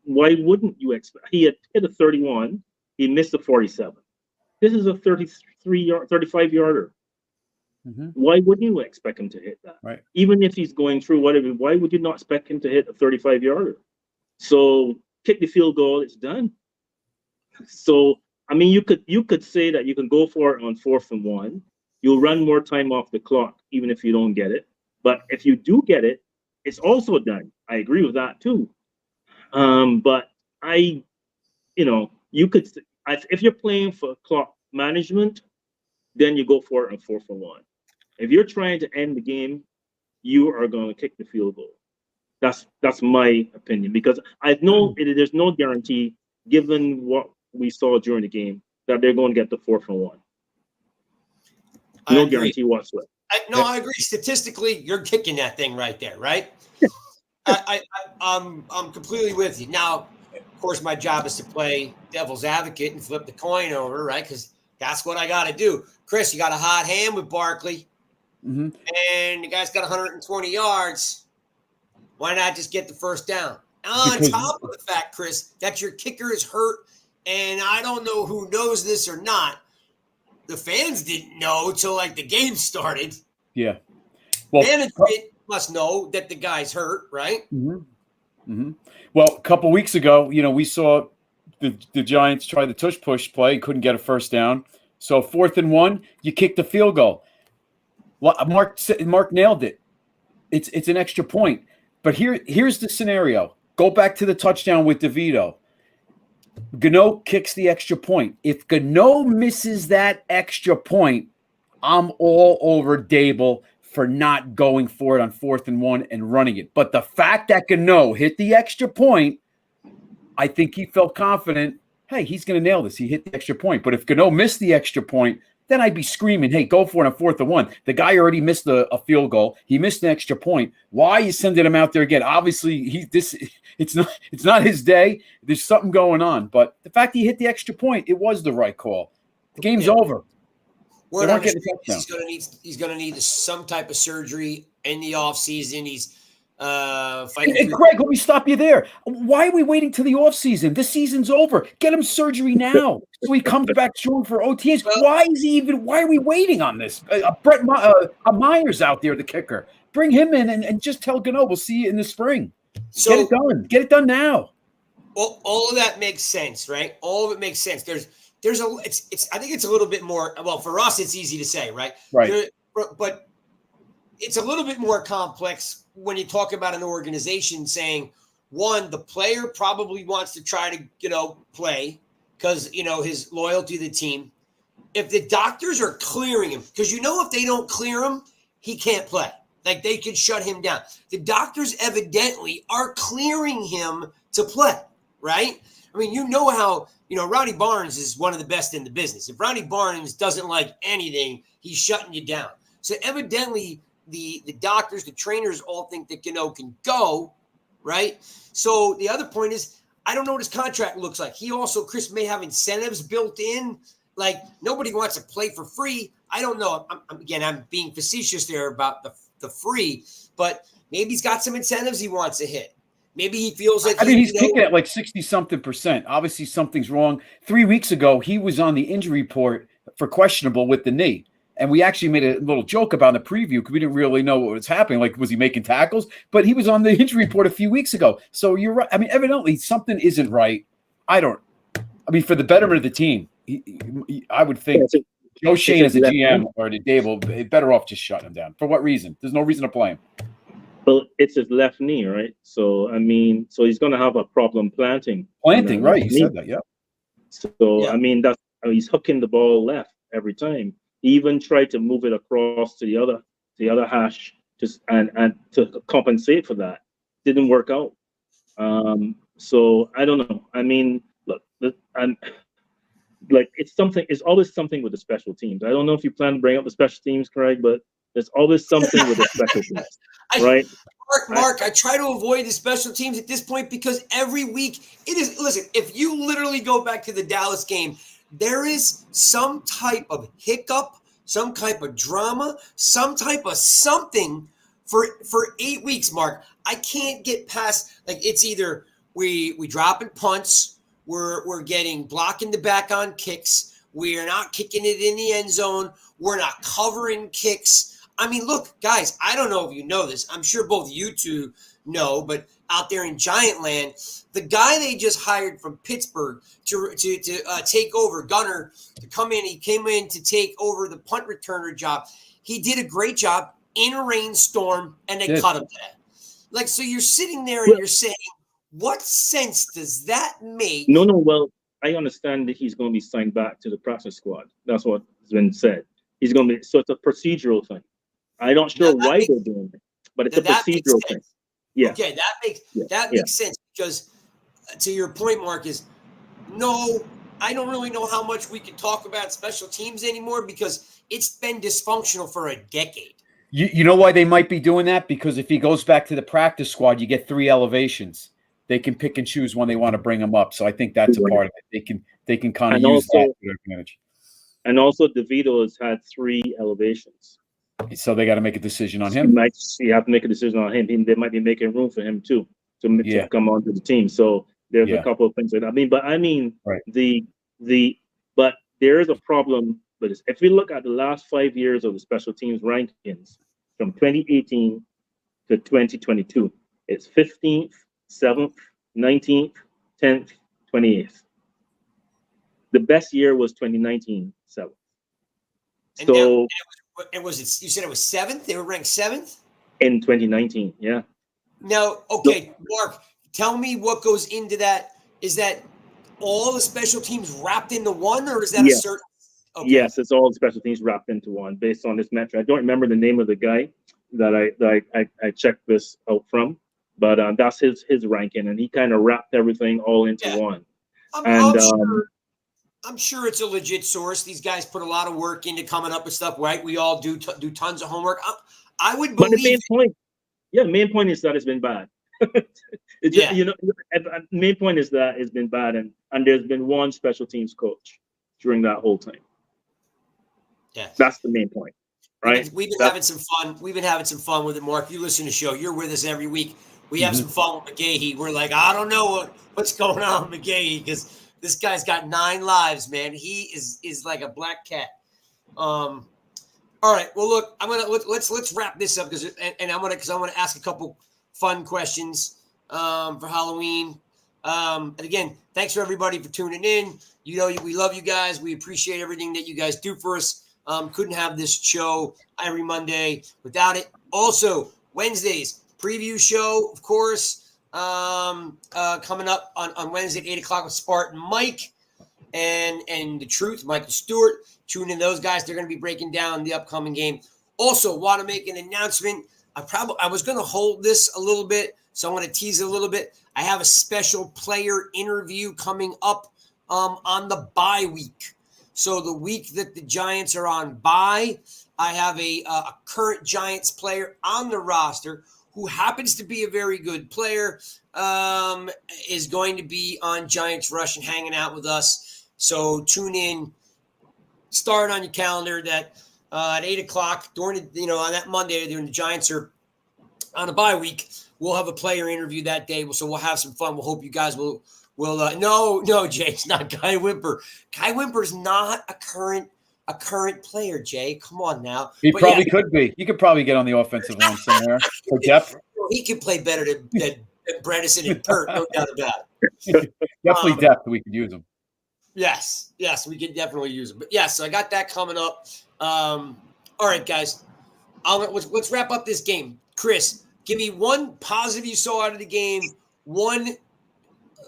why wouldn't you expect? He had hit a 31. He missed a 47. This is a 35 yarder. Mm-hmm. Why wouldn't you expect him to hit that? Right. Even if he's going through whatever, why would you not expect him to hit a 35 yarder? So kick the field goal, it's done. So I mean, you could say that you can go for it on 4th and 1. You'll run more time off the clock, even if you don't get it. But if you do get it, it's also done. I agree with that too. But you could, if you're playing for clock management, then you go for it on 4th and 1. If you're trying to end the game, you are going to kick the field goal. That's my opinion, because I know there's no guarantee, given what we saw during the game, that they're going to get the 4th and 1. No guarantee whatsoever. I agree. Statistically, you're kicking that thing right there, right? I'm completely with you. Now, of course, my job is to play devil's advocate and flip the coin over, right? Because that's what I got to do. Chris, you got a hot hand with Barkley, and the guy's got 120 yards. Why not just get the first down? On top of the fact, Chris, that your kicker is hurt, and I don't know who knows this or not. The fans didn't know till like the game started. Yeah. Well, management must know that the guy's hurt, right? Mm-hmm. Mm-hmm. Well, a couple weeks ago, we saw the Giants try the tush push play, couldn't get a first down. So 4th and 1, you kick the field goal. Mark nailed it. It's an extra point. But here's the scenario. Go back to the touchdown with DeVito. Gano kicks the extra point. If Gano misses that extra point, I'm all over Dable for not going for it on 4th and 1 and running it. But the fact that Gano hit the extra point, I think he felt confident, hey, he's going to nail this. He hit the extra point. But if Gano missed the extra point, then I'd be screaming, hey, go for it on 4th and 1. The guy already missed a field goal. He missed an extra point. Why are you sending him out there again? Obviously, it's not his day. There's something going on. But the fact he hit the extra point, it was the right call. The game's over. He's going to need some type of surgery in the offseason. He's fighting. And Greg, let me stop you there. Why are we waiting till the offseason? This season's over. Get him surgery now so he comes back strong for OTAs. Why are we waiting on this? Brett Myers out there, the kicker. Bring him in and just tell Gano we'll see you in the spring. So, get it done. Get it done now. All of that makes sense, right? All of it makes sense. I think it's a little bit more. Well, for us, it's easy to say, right? Right. But it's a little bit more complex when you talk about an organization saying, one, the player probably wants to try to, play because, his loyalty to the team. If the doctors are clearing him, because if they don't clear him, he can't play. Like they could shut him down. The doctors evidently are clearing him to play, right? I mean, how, Ronnie Barnes is one of the best in the business. If Ronnie Barnes doesn't like anything, he's shutting you down. So evidently the doctors, the trainers all think that Gano can go, right? So the other point is, I don't know what his contract looks like. He also, Chris, may have incentives built in. Like nobody wants to play for free. I don't know. I'm being facetious there about the free, but maybe he's got some incentives he wants to hit. Maybe he feels like he's kicking at like 60-something%. Obviously, something's wrong. 3 weeks ago, he was on the injury report for questionable with the knee. And we actually made a little joke about in the preview because we didn't really know what was happening. Like, was he making tackles? But he was on the injury report a few weeks ago. So you're right. I mean, evidently, something isn't right. For the betterment of the team, I would think Joe Shane as a GM or the Dable, better off just shutting him down. For what reason? There's no reason to play him. Well, it's his left knee, right? So, so he's going to have a problem planting. Planting, right. You said that, yeah. So, yeah. He's hooking the ball left every time. He even tried to move it across to the other hash and to compensate for that. Didn't work out. So, I don't know. I mean, look, it's always something with the special teams. I don't know if you plan to bring up the special teams, Craig, but there's always something with the special teams, right? Mark, I try to avoid the special teams at this point because every week it is. Listen, if you literally go back to the Dallas game, there is some type of hiccup, some type of drama, some type of something for 8 weeks, Mark. I can't get past, it's either we dropping punts, we're getting blocking the back on kicks, we're not kicking it in the end zone, we're not covering kicks. I mean, look, guys, I don't know if you know this. I'm sure both you two know, but out there in Giant Land, the guy they just hired from Pittsburgh to take over, Gunner, to come in, he came in to take over the punt returner job. He did a great job in a rainstorm, and they cut him today. So you're sitting there and you're saying, what sense does that make? No, well, I understand that he's going to be signed back to the practice squad. That's what has been said. He's going to be, so it's a procedural thing. I'm not sure why they're doing it, but it's a procedural thing. Yeah. Okay, that makes sense because to your point, Mark, I don't really know how much we can talk about special teams anymore because it's been dysfunctional for a decade. You know why they might be doing that? Because if he goes back to the practice squad, you get 3 elevations. They can pick and choose when they want to bring him up. So I think that's a part of it. They can kind of use that to their advantage. And also, DeVito has had 3 elevations. So they got to make a decision on him. You have to make a decision on him. They might be making room for him too to come onto the team. So there's a couple of things like that. Right. But there is a problem with this. If we look at the last 5 years of the special teams rankings from 2018 to 2022, it's 15th, 7th, 19th, 10th, 28th. The best year was 2019, 7th. So. You said it was 7th? They were ranked 7th? In 2019, yeah. Now, okay, Mark, tell me what goes into that. Is that all the special teams wrapped into one, or is that a certain? Okay. Yes, it's all the special teams wrapped into one based on this metric. I don't remember the name of the guy that I checked this out from, but that's his ranking, and he kind of wrapped everything all into one. I'm sure it's a legit source. These guys put a lot of work into coming up with stuff, right? We all do tons of homework. I would believe. But the main point is that it's been bad. The main point is that it's been bad, and there's been one special teams coach during that whole time. Yeah, that's the main point, right? We've been having some fun. We've been having some fun with it, Mark. You listen to the show. You're with us every week. We have some fun with McGahee. We're like, I don't know what's going on with McGahee because this guy's got 9 lives, man. He is like a black cat. All right. Well, look, let's wrap this up because I want to ask a couple fun questions for Halloween. And again, thanks for everybody for tuning in. We love you guys. We appreciate everything that you guys do for us. Couldn't have this show every Monday without it. Also, Wednesdays, preview show, of course, coming up on Wednesday at 8 o'clock with Spartan Mike and The Truth, Michael Stewart. Tune in those guys. They're going to be breaking down the upcoming game. Also, want to make an announcement. I was going to hold this a little bit, so I'm going to tease it a little bit. I have a special player interview coming up on the bye week. So the week that the Giants are on bye, I have a current Giants player on the roster who happens to be a very good player, is going to be on Giants Rush and hanging out with us. So tune in, start on your calendar that at 8 o'clock during on that Monday during the Giants are on a bye week. We'll have a player interview that day, so we'll have some fun. We'll hope you guys will. No, Jay, it's not Kai Wimper. Kai Wimper's not a current player, Jay. Come on now. He probably could be. You could probably get on the offensive line somewhere for depth. He could play better than Bredesen and Pert, no doubt about it. Definitely depth. We could use him. Yes, we could definitely use him. But so I got that coming up. All right, guys. Let's wrap up this game. Chris, give me one positive you saw out of the game.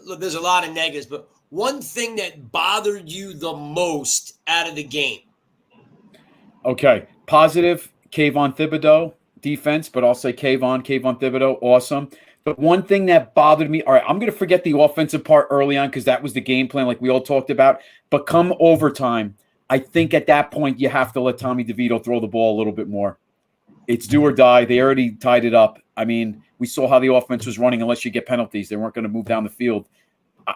Look, there's a lot of negatives, but one thing that bothered you the most out of the game. Okay. Positive, Kayvon Thibodeaux defense, but I'll say Kayvon Thibodeaux, awesome. But one thing that bothered me, all right, I'm going to forget the offensive part early on because that was the game plan like we all talked about. But come overtime, I think at that point you have to let Tommy DeVito throw the ball a little bit more. It's do or die. They already tied it up. I mean, we saw how the offense was running unless you get penalties. They weren't going to move down the field.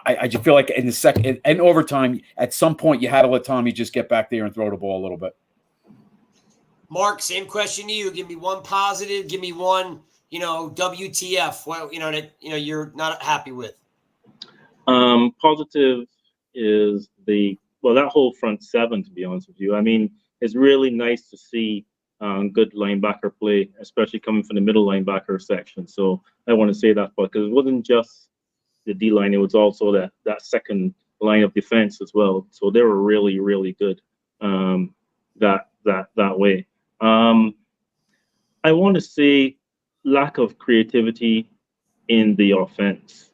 I just feel like in the second and overtime, at some point, you had to let Tommy just get back there and throw the ball a little bit. Mark, same question to you. Give me one positive. Give me one, WTF. Well, that you're not happy with. Positive is that whole front seven. To be honest with you, I mean, it's really nice to see good linebacker play, especially coming from the middle linebacker section. So I want to say that because it wasn't just the D line; it was also that second line of defense as well. So they were really, really good that way. I want to say lack of creativity in the offense.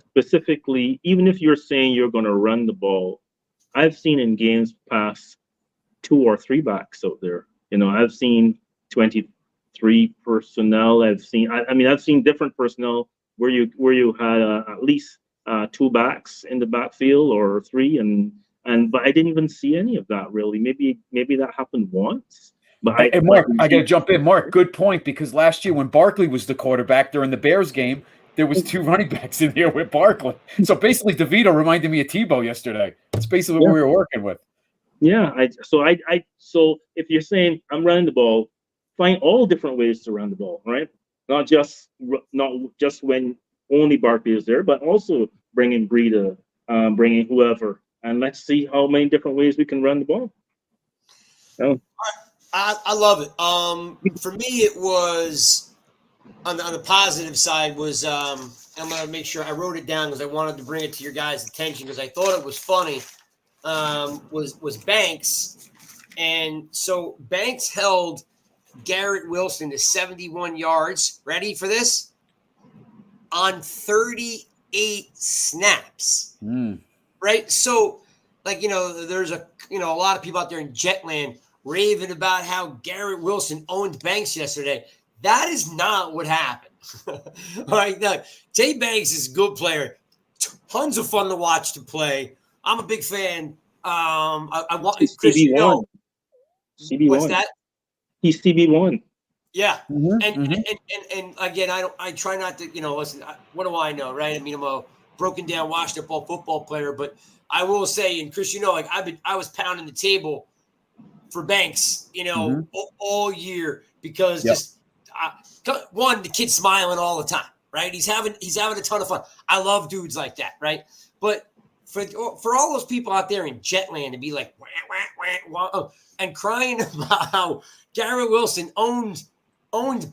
Specifically, even if you're saying you're going to run the ball, I've seen in games past 2 or 3 backs out there. I've seen 23 personnel. I've seen different personnel where you had at least 2 backs in the backfield or 3, but I didn't even see any of that really. Maybe that happened once. But Mark, I got to jump in. Mark, good point, because last year when Barkley was the quarterback during the Bears game, there was 2 running backs in there with Barkley. So basically, DeVito reminded me of Thibodeaux yesterday. That's basically what we were working with. Yeah. So if you're saying I'm running the ball, find all different ways to run the ball, right? Not just when only Barkley is there, but also bringing Breida, bringing whoever, and let's see how many different ways we can run the ball. So. I love it. For me, it was on the positive side was I'm going to make sure I wrote it down because I wanted to bring it to your guys' attention because I thought it was funny. Was Banks, and so Banks held Garrett Wilson to 71 yards. Ready for this? On 38 snaps. Right? So, there's a lot of people out there in Jetland raving about how Garrett Wilson owned Banks yesterday. That is not what happened. All right. Now, Tay Banks is a good player. Tons of fun to watch to play. I'm a big fan. I want CB1. CB1. What's that? He's CB1. Yeah. And again, I try not to, listen, what do I know, right? I mean, I'm a broken down, washed up football player, but I will say, and Chris, I was pounding the table for Banks, all year because one, the kid's smiling all the time, right? He's having a ton of fun. I love dudes like that, right? But for all those people out there in Jetland to be like, wah, wah, wah, wah, and crying about how Garrett Wilson owned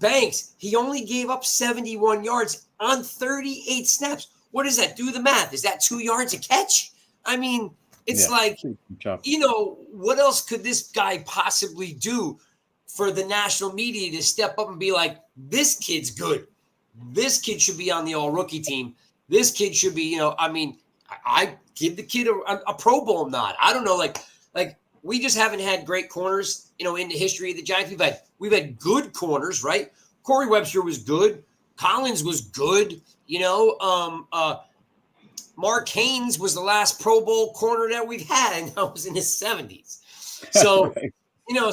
Banks, he only gave up 71 yards on 38 snaps. What is that? Do the math. Is that 2 yards a catch? I mean, it's what else could this guy possibly do? for the national media to step up and be like, this kid's good. This kid should be on the all-rookie team. This kid should be, I give the kid a Pro Bowl nod. I don't know, like we just haven't had great corners, in the history of the Giants. We've had good corners, right? Corey Webster was good. Collins was good. Mark Haynes was the last Pro Bowl corner that we've had, and that was in his 70s. So, Right.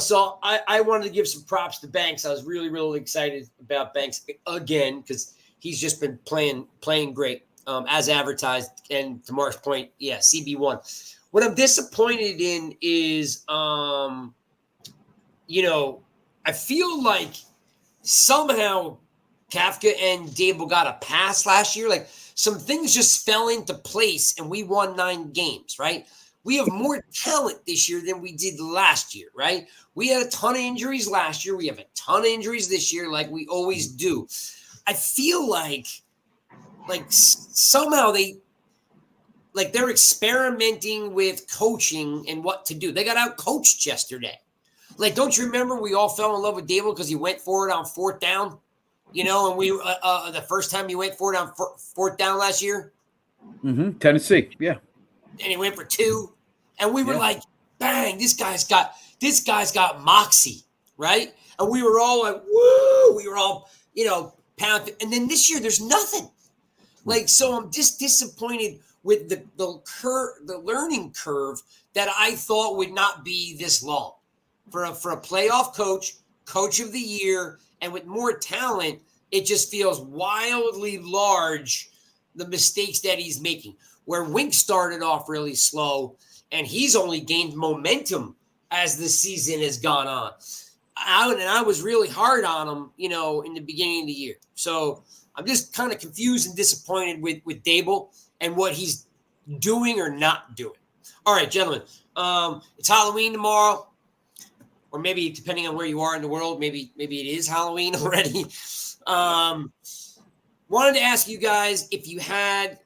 So I wanted to give some props to Banks. I was really, really excited about Banks again because he's just been playing great as advertised. And to Mark's point, yeah, CB1. What I'm disappointed in is, I feel like somehow Kafka and Dable got a pass last year. Like some things just fell into place and we won 9 games, right? We have more talent this year than we did last year, right? We had a ton of injuries last year. We have a ton of injuries this year like we always do. I feel like somehow they're experimenting with coaching and what to do. They got out coached yesterday. Like, don't you remember we all fell in love with Dable because he went for it on 4th down? And we the first time he went for it on 4th down last year? Mm-hmm. Tennessee, yeah. And he went for 2. And we were like, bang, this guy's got moxie, right? And we were all like, woo! We were all, pounding. And then this year, there's nothing. Like, so I'm just disappointed with the learning curve that I thought would not be this long. For a playoff coach of the year, and with more talent, it just feels wildly large, the mistakes that he's making. Where Wink started off really slow, and he's only gained momentum as the season has gone on. I was really hard on him, in the beginning of the year. So I'm just kind of confused and disappointed with Dable and what he's doing or not doing. All right, gentlemen, it's Halloween tomorrow. Or maybe depending on where you are in the world, maybe it is Halloween already. Wanted to ask you guys if you had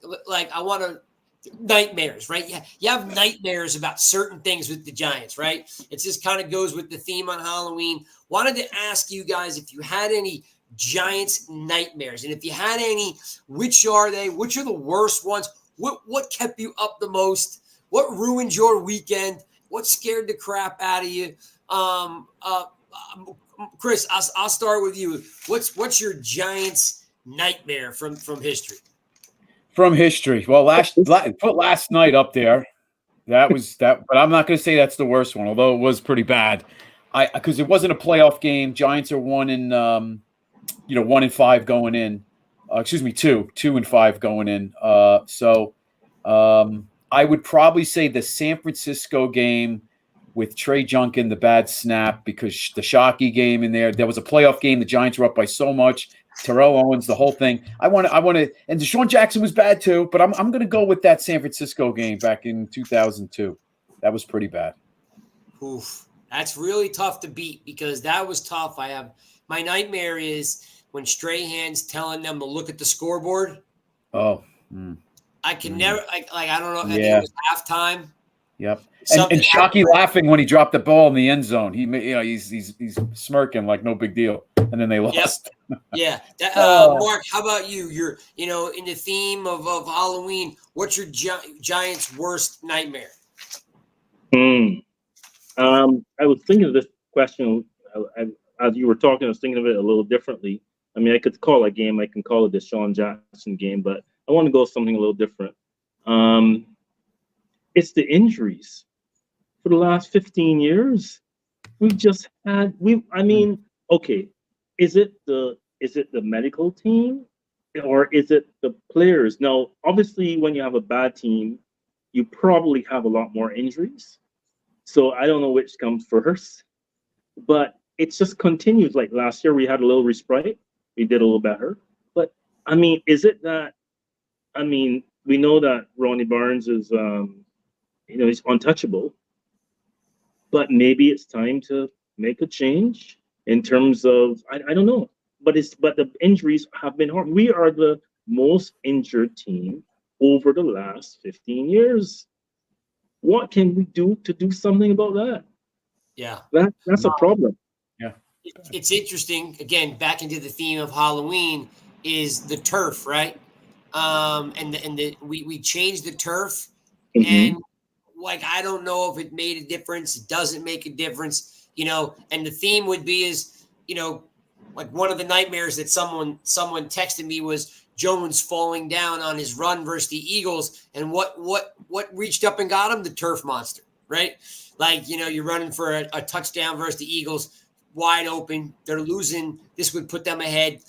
nightmares, right? Yeah, you have nightmares about certain things with the Giants, right? It just kind of goes with the theme on Halloween. Wanted to ask you guys if you had any Giants nightmares, and if you had any, which are they? Which are the worst ones? What kept you up the most? What ruined your weekend? What scared the crap out of you? Chris, I'll start with you. What's your Giants nightmare from history? From history. Well, put last night up there. That was that, but I'm not going to say that's the worst one, although it was pretty bad. Because it wasn't a playoff game. Giants are 1-5 going in. 2-5 going in. I would probably say the San Francisco game with Trey Junkin, the bad snap, because the Shockey game in there. There was a playoff game. The Giants were up by so much. Terrell Owens, the whole thing. I want to, and Deshaun Jackson was bad too. But I'm going to go with that San Francisco game back in 2002. That was pretty bad. Oof, that's really tough to beat because that was tough. My nightmare is when Strahan's telling them to look at the scoreboard. Oh, I can never. I don't know. I think Yeah. it was halftime. Yep. And Shockey laughing when he dropped the ball in the end zone. He's smirking like no big deal. And then they lost. Yep. Yeah. Mark, how about you? You're, in the theme of Halloween, what's your Giants' worst nightmare? I was thinking of this question as you were talking. I was thinking of it a little differently. I mean, I could call a game. I can call it the Deshaun Jackson game, but I want to go with something a little different. It's the injuries. For the last 15 years, we've just had okay, is it the medical team or is it the players? Now, obviously, when you have a bad team, you probably have a lot more injuries. So I don't know which comes first, but it just continues. Like last year, we had a little respite. We did a little better. But I mean, is it that? I mean, we know that Ronnie Barnes is, he's untouchable. But maybe it's time to make a change in terms of I don't know. But the injuries have been hard. We are the most injured team over the last 15 years. What can we do to do something about that? Yeah, That's a problem. Yeah. it's interesting. Again, back into the theme of Halloween is the turf, right? We changed the turf, and like I don't know if it made a difference. It doesn't make a difference, And the theme would be is like one of the nightmares that someone texted me was Jones falling down on his run versus the Eagles, and what reached up and got him? The turf monster, right? Like you're running for a touchdown versus the Eagles, wide open. They're losing. This would put them ahead,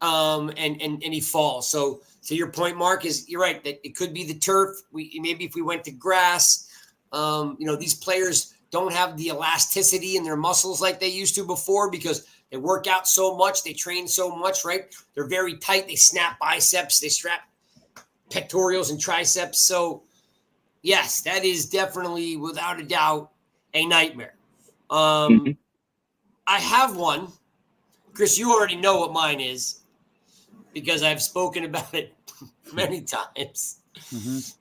and he falls. So to your point, Mark, you're right that it could be the turf. Maybe if we went to grass, these players don't have the elasticity in their muscles like they used to before because they work out so much, they train so much, right? They're very tight. They snap biceps, they strap pectorals and triceps. So yes, that is definitely, without a doubt, a nightmare. I have one. Chris, you already know what mine is because I've spoken about it many times.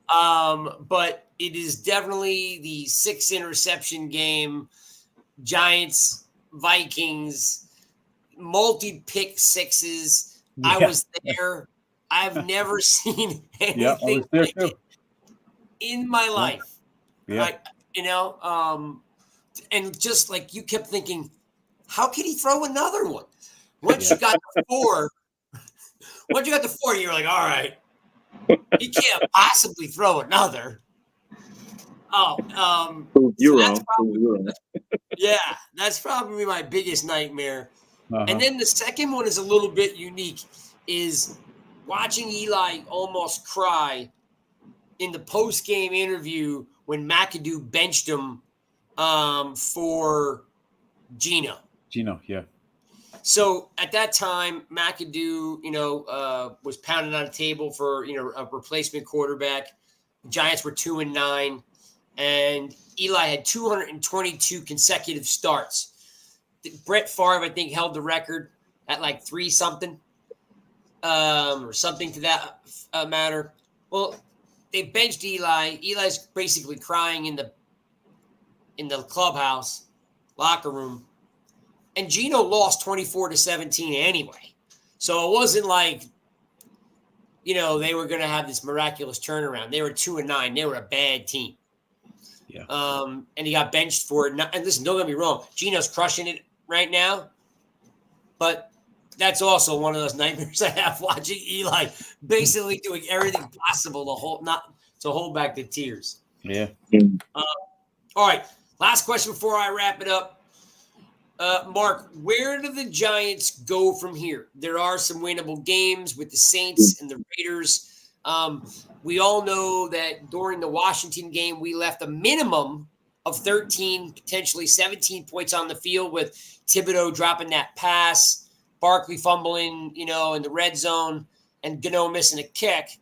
But it is definitely the 6 interception game, Giants, Vikings, multi-pick sixes. I was there. I've never seen anything like it in my life. And just like you kept thinking, how can he throw another one? Once you got to 4, you're like, all right, he can't possibly throw another. That's probably my biggest nightmare. And then the second one is a little bit unique, is watching Eli almost cry in the post-game interview when McAdoo benched him for Geno. So at that time, McAdoo, was pounding on a table for, a replacement quarterback. The Giants were 2-9, and Eli had 222 consecutive starts. Brett Favre, I think, held the record at like 3-something, or something to that matter. Well, they benched Eli. Eli's basically crying in the clubhouse locker room. And Geno lost 24-17 anyway. So it wasn't like, they were going to have this miraculous turnaround. They were 2-9. They were a bad team. And he got benched for it. And listen, don't get me wrong. Geno's crushing it right now. But that's also one of those nightmares I have, watching Eli basically doing everything possible to hold back the tears. All right. Last question before I wrap it up. Mark, where do the Giants go from here? There are some winnable games with the Saints and the Raiders. We all know that during the Washington game, we left a minimum of 13, potentially 17 points on the field with Thibodeaux dropping that pass, Barkley fumbling, in the red zone, and Gano missing a kick.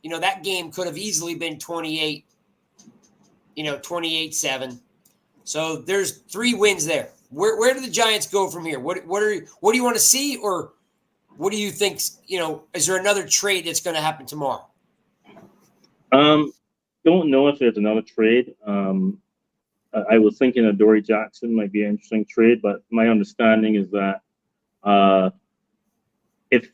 That game could have easily been 28-7. So there's 3 wins there. Where do the Giants go from here? What do you want to see, or what do you think? Is there another trade that's going to happen tomorrow? Don't know if there's another trade. I was thinking of Dory Jackson might be an interesting trade, but my understanding is that if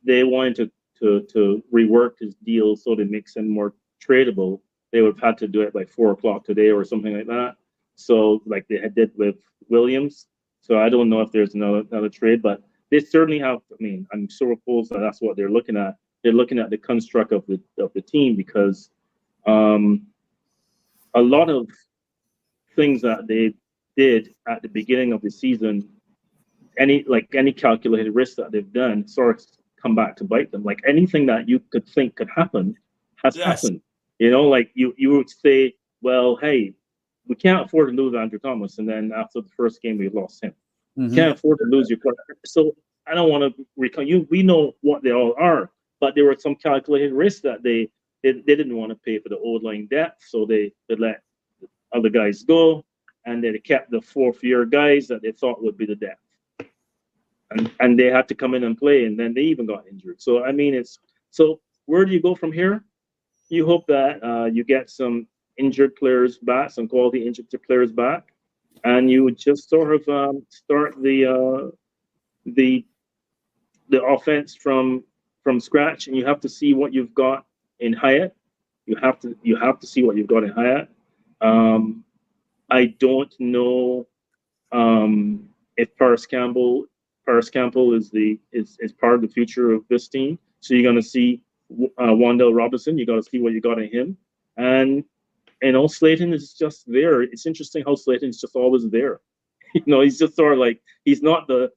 they wanted to rework his deal so to make him more tradable, they would have had to do it by 4:00 today or something like that. So like they did with Williams. So I don't know if there's another trade, but they certainly have. I mean, I'm so opposed that that's what they're looking at. They're looking at the construct of the team because a lot of things that they did at the beginning of the season, any calculated risk that they've done, sort of come back to bite them. Like anything that you could think could happen has happened. Like you would say, well, hey, we can't afford to lose Andrew Thomas, and then after the first game, we lost him. Can't afford to lose your quarterback. So I don't want to recall you. We know what they all are, but there were some calculated risks that they didn't want to pay for the old line depth, so they let other guys go, and they kept the 4th-year guys that they thought would be the depth, and they had to come in and play, and then they even got injured. So I mean, so where do you go from here? You hope that you get some injured players back, some quality injured players back, and you would just sort of start the offense from scratch, and you have to see what you've got in Hyatt. You have to see what you've got in Hyatt. I don't know if Paris Campbell is part of the future of this team. So you're going to see Wandale Robinson. You got to see what you got in him, and Slayton is just there. It's interesting how Slayton is just always there. He's just sort of like he's not blowing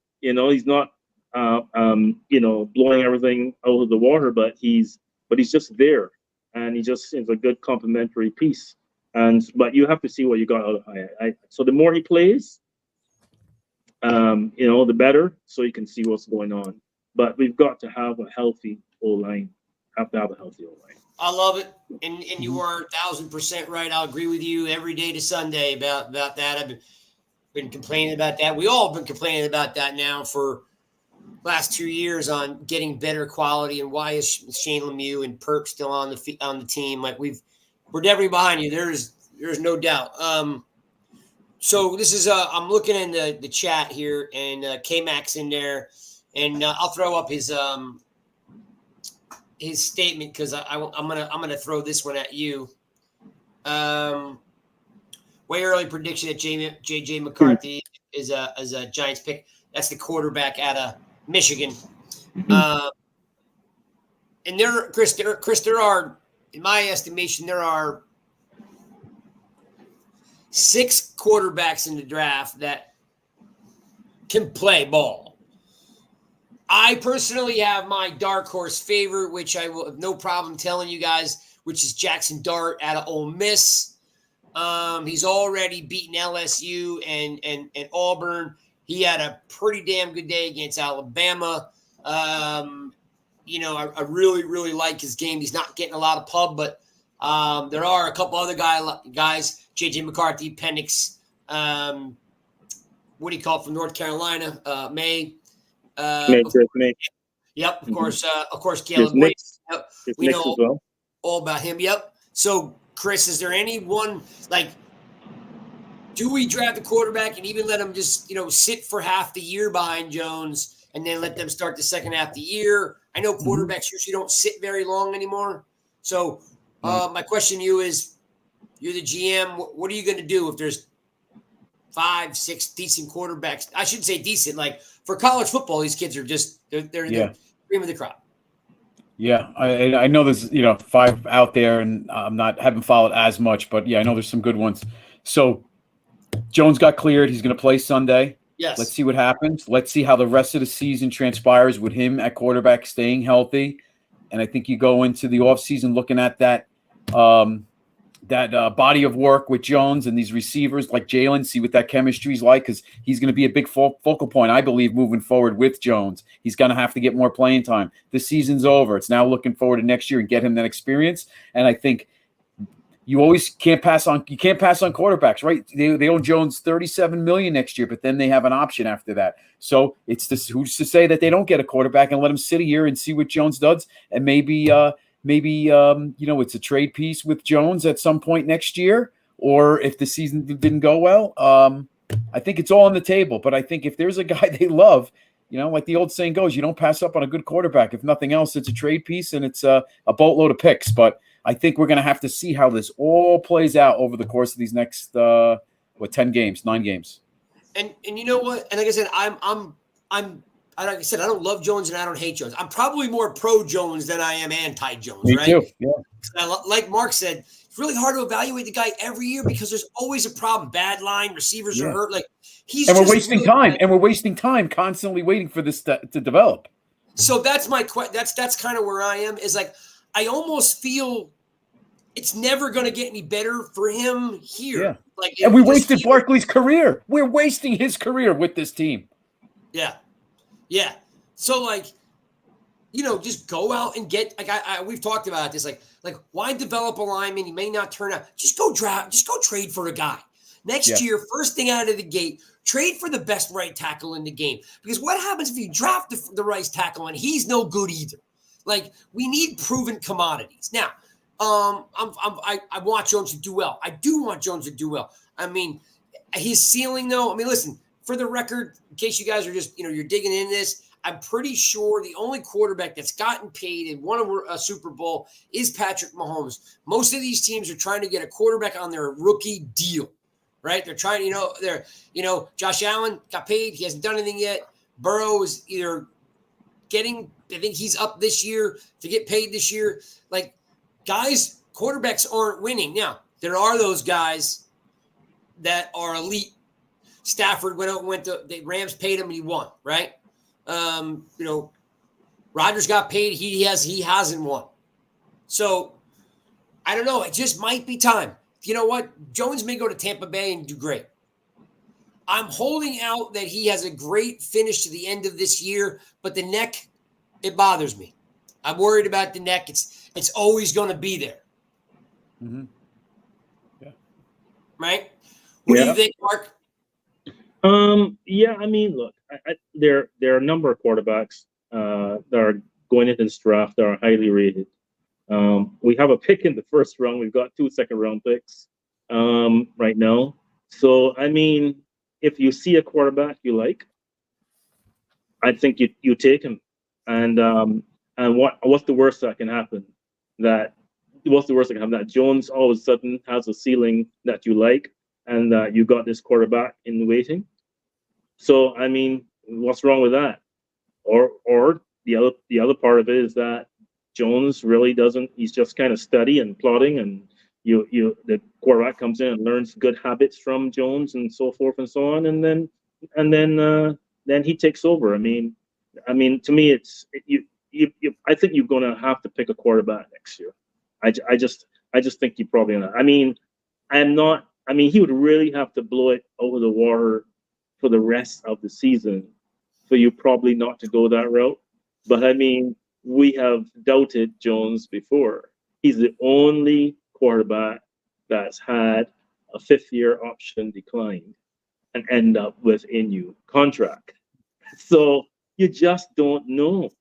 everything out of the water, but he's just there, and he just is a good complementary piece. But you have to see what you got out of Hyatt. So the more he plays, the better, so you can see what's going on. But we've got to have a healthy O-line. I love it, and you are 1,000% right. I'll agree with you every day to Sunday about that. I've been complaining about that. We all have been complaining about that now for last 2 years on getting better quality, and why is Shane Lemieux and Perk still on the team? Like we're definitely behind you. There's no doubt. So this is I'm looking in the chat here, and K-Mac's in there, and I'll throw up his statement because I'm gonna throw this one at you. Way early prediction that JJ McCarthy is a Giants pick. That's the quarterback out of Michigan. And Chris, there are, in my estimation, there are 6 quarterbacks in the draft that can play ball. I personally have my dark horse favorite, which I will have no problem telling you guys, which is Jackson Dart out of Ole Miss. He's already beaten LSU and Auburn. He had a pretty damn good day against Alabama. I really, really like his game. He's not getting a lot of pub, but there are a couple other guys, J.J. McCarthy, Penix, what do you call it, from North Carolina, May. May. Yep, of course, Caleb Williams. Yep. We know as well. All about him. Yep. So, Chris, is there anyone, like, do we draft a quarterback and even let him just, sit for half the year behind Jones and then let them start the second half of the year? I know quarterbacks usually don't sit very long anymore. So my question to you is, you're the GM. What are you going to do if there's 5, 6 decent quarterbacks? I shouldn't say decent. Like, for college football, these kids are just they're the cream of the crop. Yeah, I know there's 5 out there, and haven't followed as much, but yeah, I know there's some good ones. So Jones got cleared. He's going to play Sunday. Yes. Let's see what happens. Let's see how the rest of the season transpires with him at quarterback staying healthy. And I think you go into the offseason looking at that body of work with Jones and these receivers like Jalen, see what that chemistry is like, because he's going to be a big focal point, I believe, moving forward with Jones. He's going to have to get more playing time. The season's over. It's now looking forward to next year and get him that experience. And I think you always can't pass on quarterbacks, right? They own Jones $37 million next year, but then they have an option after that. So it's this, who's to say that they don't get a quarterback and let him sit a year and see what Jones does, and maybe it's a trade piece with Jones at some point next year, or if the season didn't go well. I think it's all on the table, but I think if there's a guy they love, like the old saying goes, you don't pass up on a good quarterback. If nothing else, it's a trade piece and it's a boatload of picks. But I think we're going to have to see how this all plays out over the course of these next 9 games. And you know what? And like I said, like I said, I don't love Jones and I don't hate Jones. I'm probably more pro Jones than I am anti Jones. Me right? Too. Yeah. Like Mark said, it's really hard to evaluate the guy every year because there's always a problem. Bad line, receivers are hurt. Like we're wasting time, and we're wasting time constantly waiting for this to develop. So that's my that's kind of where I am. Is like I almost feel it's never going to get any better for him here. Yeah. Like, and we wasted Barkley's career. We're wasting his career with this team. Yeah. Yeah. So, like, just go out and get, like, we've talked about this. Like, why develop a lineman? He may not turn out. Just go trade for a guy. Next year, first thing out of the gate, trade for the best right tackle in the game. Because what happens if you draft the right tackle and he's no good either? Like, we need proven commodities. Now, I want Jones to do well. I do want Jones to do well. I mean, his ceiling, though, I mean, listen, for the record, in case you guys are just, you're digging in this, I'm pretty sure the only quarterback that's gotten paid and won a Super Bowl is Patrick Mahomes. Most of these teams are trying to get a quarterback on their rookie deal, right? They're trying, Josh Allen got paid. He hasn't done anything yet. Burrow is either I think he's up this year to get paid this year. Like, guys, quarterbacks aren't winning. Now, there are those guys that are elite. Stafford the Rams paid him and he won, right? Rodgers got paid. He hasn't won. So I don't know. It just might be time. You know what? Jones may go to Tampa Bay and do great. I'm holding out that he has a great finish to the end of this year, but the neck, it bothers me. I'm worried about the neck. It's always going to be there. Mm-hmm. Yeah. Right? What do you think, Mark? Yeah, I mean, look, there are a number of quarterbacks that are going into this draft that are highly rated. We have a pick in the first round. We've got 2 second-round picks right now. So, I mean, if you see a quarterback you like, I think you take him. And what's the worst that can happen? That Jones all of a sudden has a ceiling that you like, and you got this quarterback in waiting. So, I mean, what's wrong with that? Or the other part of it is that Jones really doesn't. He's just kind of steady and plodding, and the quarterback comes in and learns good habits from Jones and so forth and so on, and then he takes over. I mean, to me, I think you're going to have to pick a quarterback next year. I just think you probably not. I mean, he would really have to blow it over the water for the rest of the season for you probably not to go that route. But I mean, we have doubted Jones before. He's the only quarterback that's had a 5th-year option declined and end up with a new contract. So you just don't know.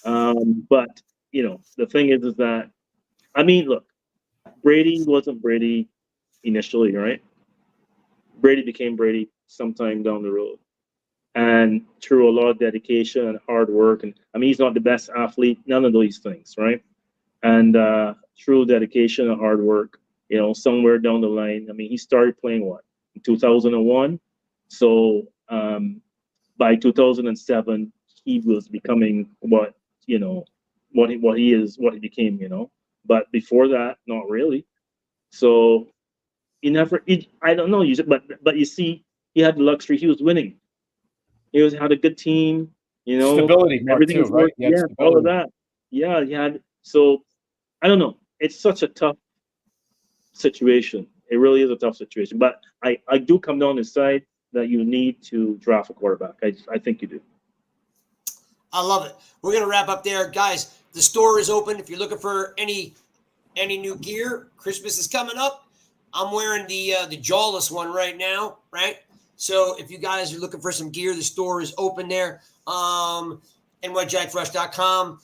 But, the thing is that, I mean, look, Brady wasn't Brady initially, right? Brady became Brady sometime down the road. And through a lot of dedication and hard work, and I mean, he's not the best athlete, none of these things, right? And through dedication and hard work, somewhere down the line, I mean, he started playing in 2001. So by 2007, he was becoming what he became, But before that, not really. So I don't know. But you see, he had the luxury. He was winning. He had a good team. Stability, everything too, was working. right? Yeah, all of that. Yeah, he had. So I don't know. It's such a tough situation. It really is a tough situation. But I do come down the side that you need to draft a quarterback. I think you do. I love it. We're going to wrap up there. Guys, the store is open. If you're looking for any new gear, Christmas is coming up. I'm wearing the Jawless one right now, right? So if you guys are looking for some gear, the store is open there. NYGIANTSRUSH.com.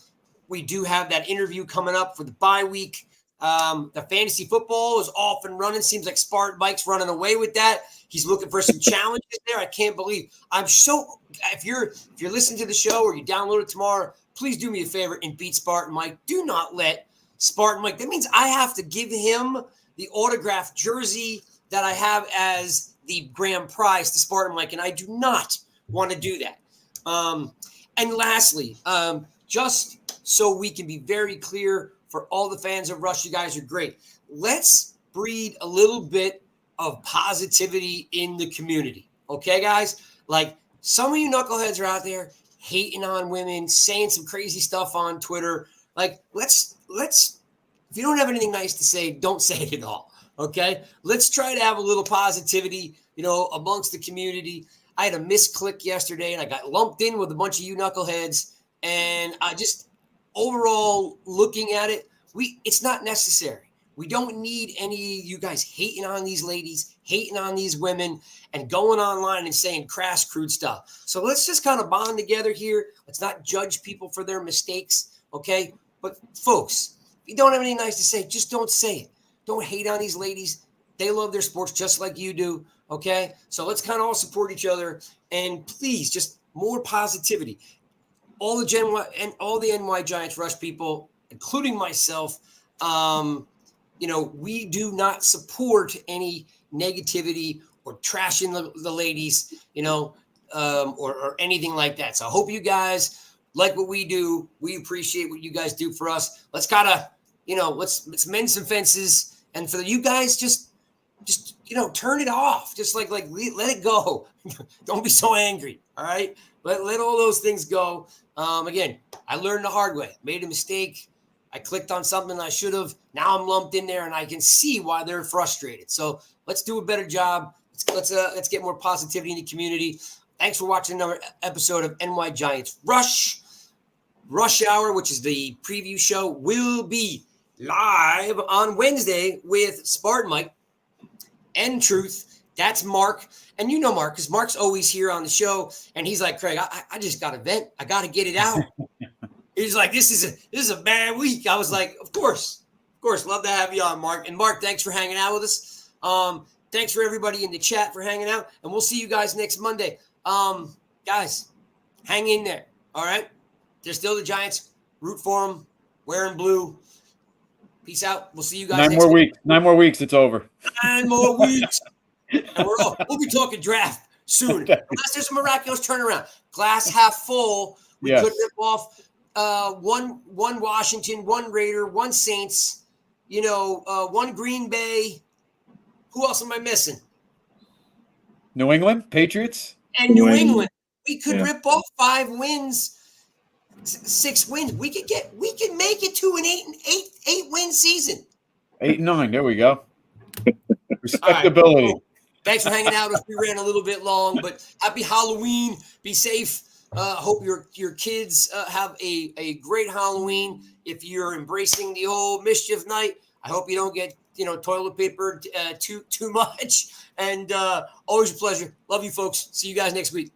We do have that interview coming up for the bye week. The fantasy football is off and running. Seems like Spartan Mike's running away with that. He's looking for some challenges there. I can't believe. If you're listening to the show or you download it tomorrow, please do me a favor and beat Spartan Mike. Do not let Spartan Mike. That means I have to give him the autographed jersey that I have as the grand prize to Spartan Mike, and I do not want to do that. And lastly, just so we can be very clear for all the fans of Rush, you guys are great. Let's breed a little bit of positivity in the community. Okay, guys? Like, some of you knuckleheads are out there hating on women, saying some crazy stuff on Twitter. Like, let's if you don't have anything nice to say, don't say it at all. Okay? Let's try to have a little positivity, amongst the community. I had a misclick yesterday, and I got lumped in with a bunch of you knuckleheads. And I just, overall, looking at it, it's not necessary. We don't need any of you guys hating on these ladies, hating on these women, and going online and saying crass, crude stuff. So let's just kind of bond together here. Let's not judge people for their mistakes, okay? But, folks, if you don't have anything nice to say, just don't say it. Don't hate on these ladies. They love their sports just like you do. Okay, so let's kind of all support each other, and please, just more positivity. All the and all the NY Giants Rush people, including myself, we do not support any negativity or trashing the ladies, or anything like that. So I hope you guys like what we do. We appreciate what you guys do for us. Let's kind of, let's mend some fences, and for you guys, just turn it off. Just like let it go. Don't be so angry. All right. Let all those things go. Again, I learned the hard way. Made a mistake. I clicked on something I should have. Now I'm lumped in there, and I can see why they're frustrated. So let's do a better job. Let's get more positivity in the community. Thanks for watching another episode of NY Giants Rush. Rush Hour, which is the preview show, will be live on Wednesday with Spartan Mike and Truth. That's Mark. And you know Mark, because Mark's always here on the show. And he's like, Craig, I just got to vent. I got to get it out. He's like, this is a bad week. I was like, of course. Love to have you on, Mark. And Mark, thanks for hanging out with us. Thanks for everybody in the chat for hanging out. And we'll see you guys next Monday. Guys, hang in there. All right. They're still the Giants. Root for them. Wearing blue. Peace out. We'll see you guys next week. 9 more weeks. It's over. 9 more weeks. And we'll be talking draft soon. Unless there's a miraculous turnaround. Glass half full. We could rip off one Washington, one Raider, one Saints, one Green Bay. Who else am I missing? New England, Patriots. And New England. We could rip off 5 wins, 6 wins. We can make it to an 8-win season. 8-9. There we go. Respectability. Right. Thanks for hanging out. We ran a little bit long, but happy Halloween. Be safe. Hope your kids have a great Halloween. If you're embracing the old mischief night, I hope you don't get toilet paper too much. And always a pleasure. Love you folks. See you guys next week.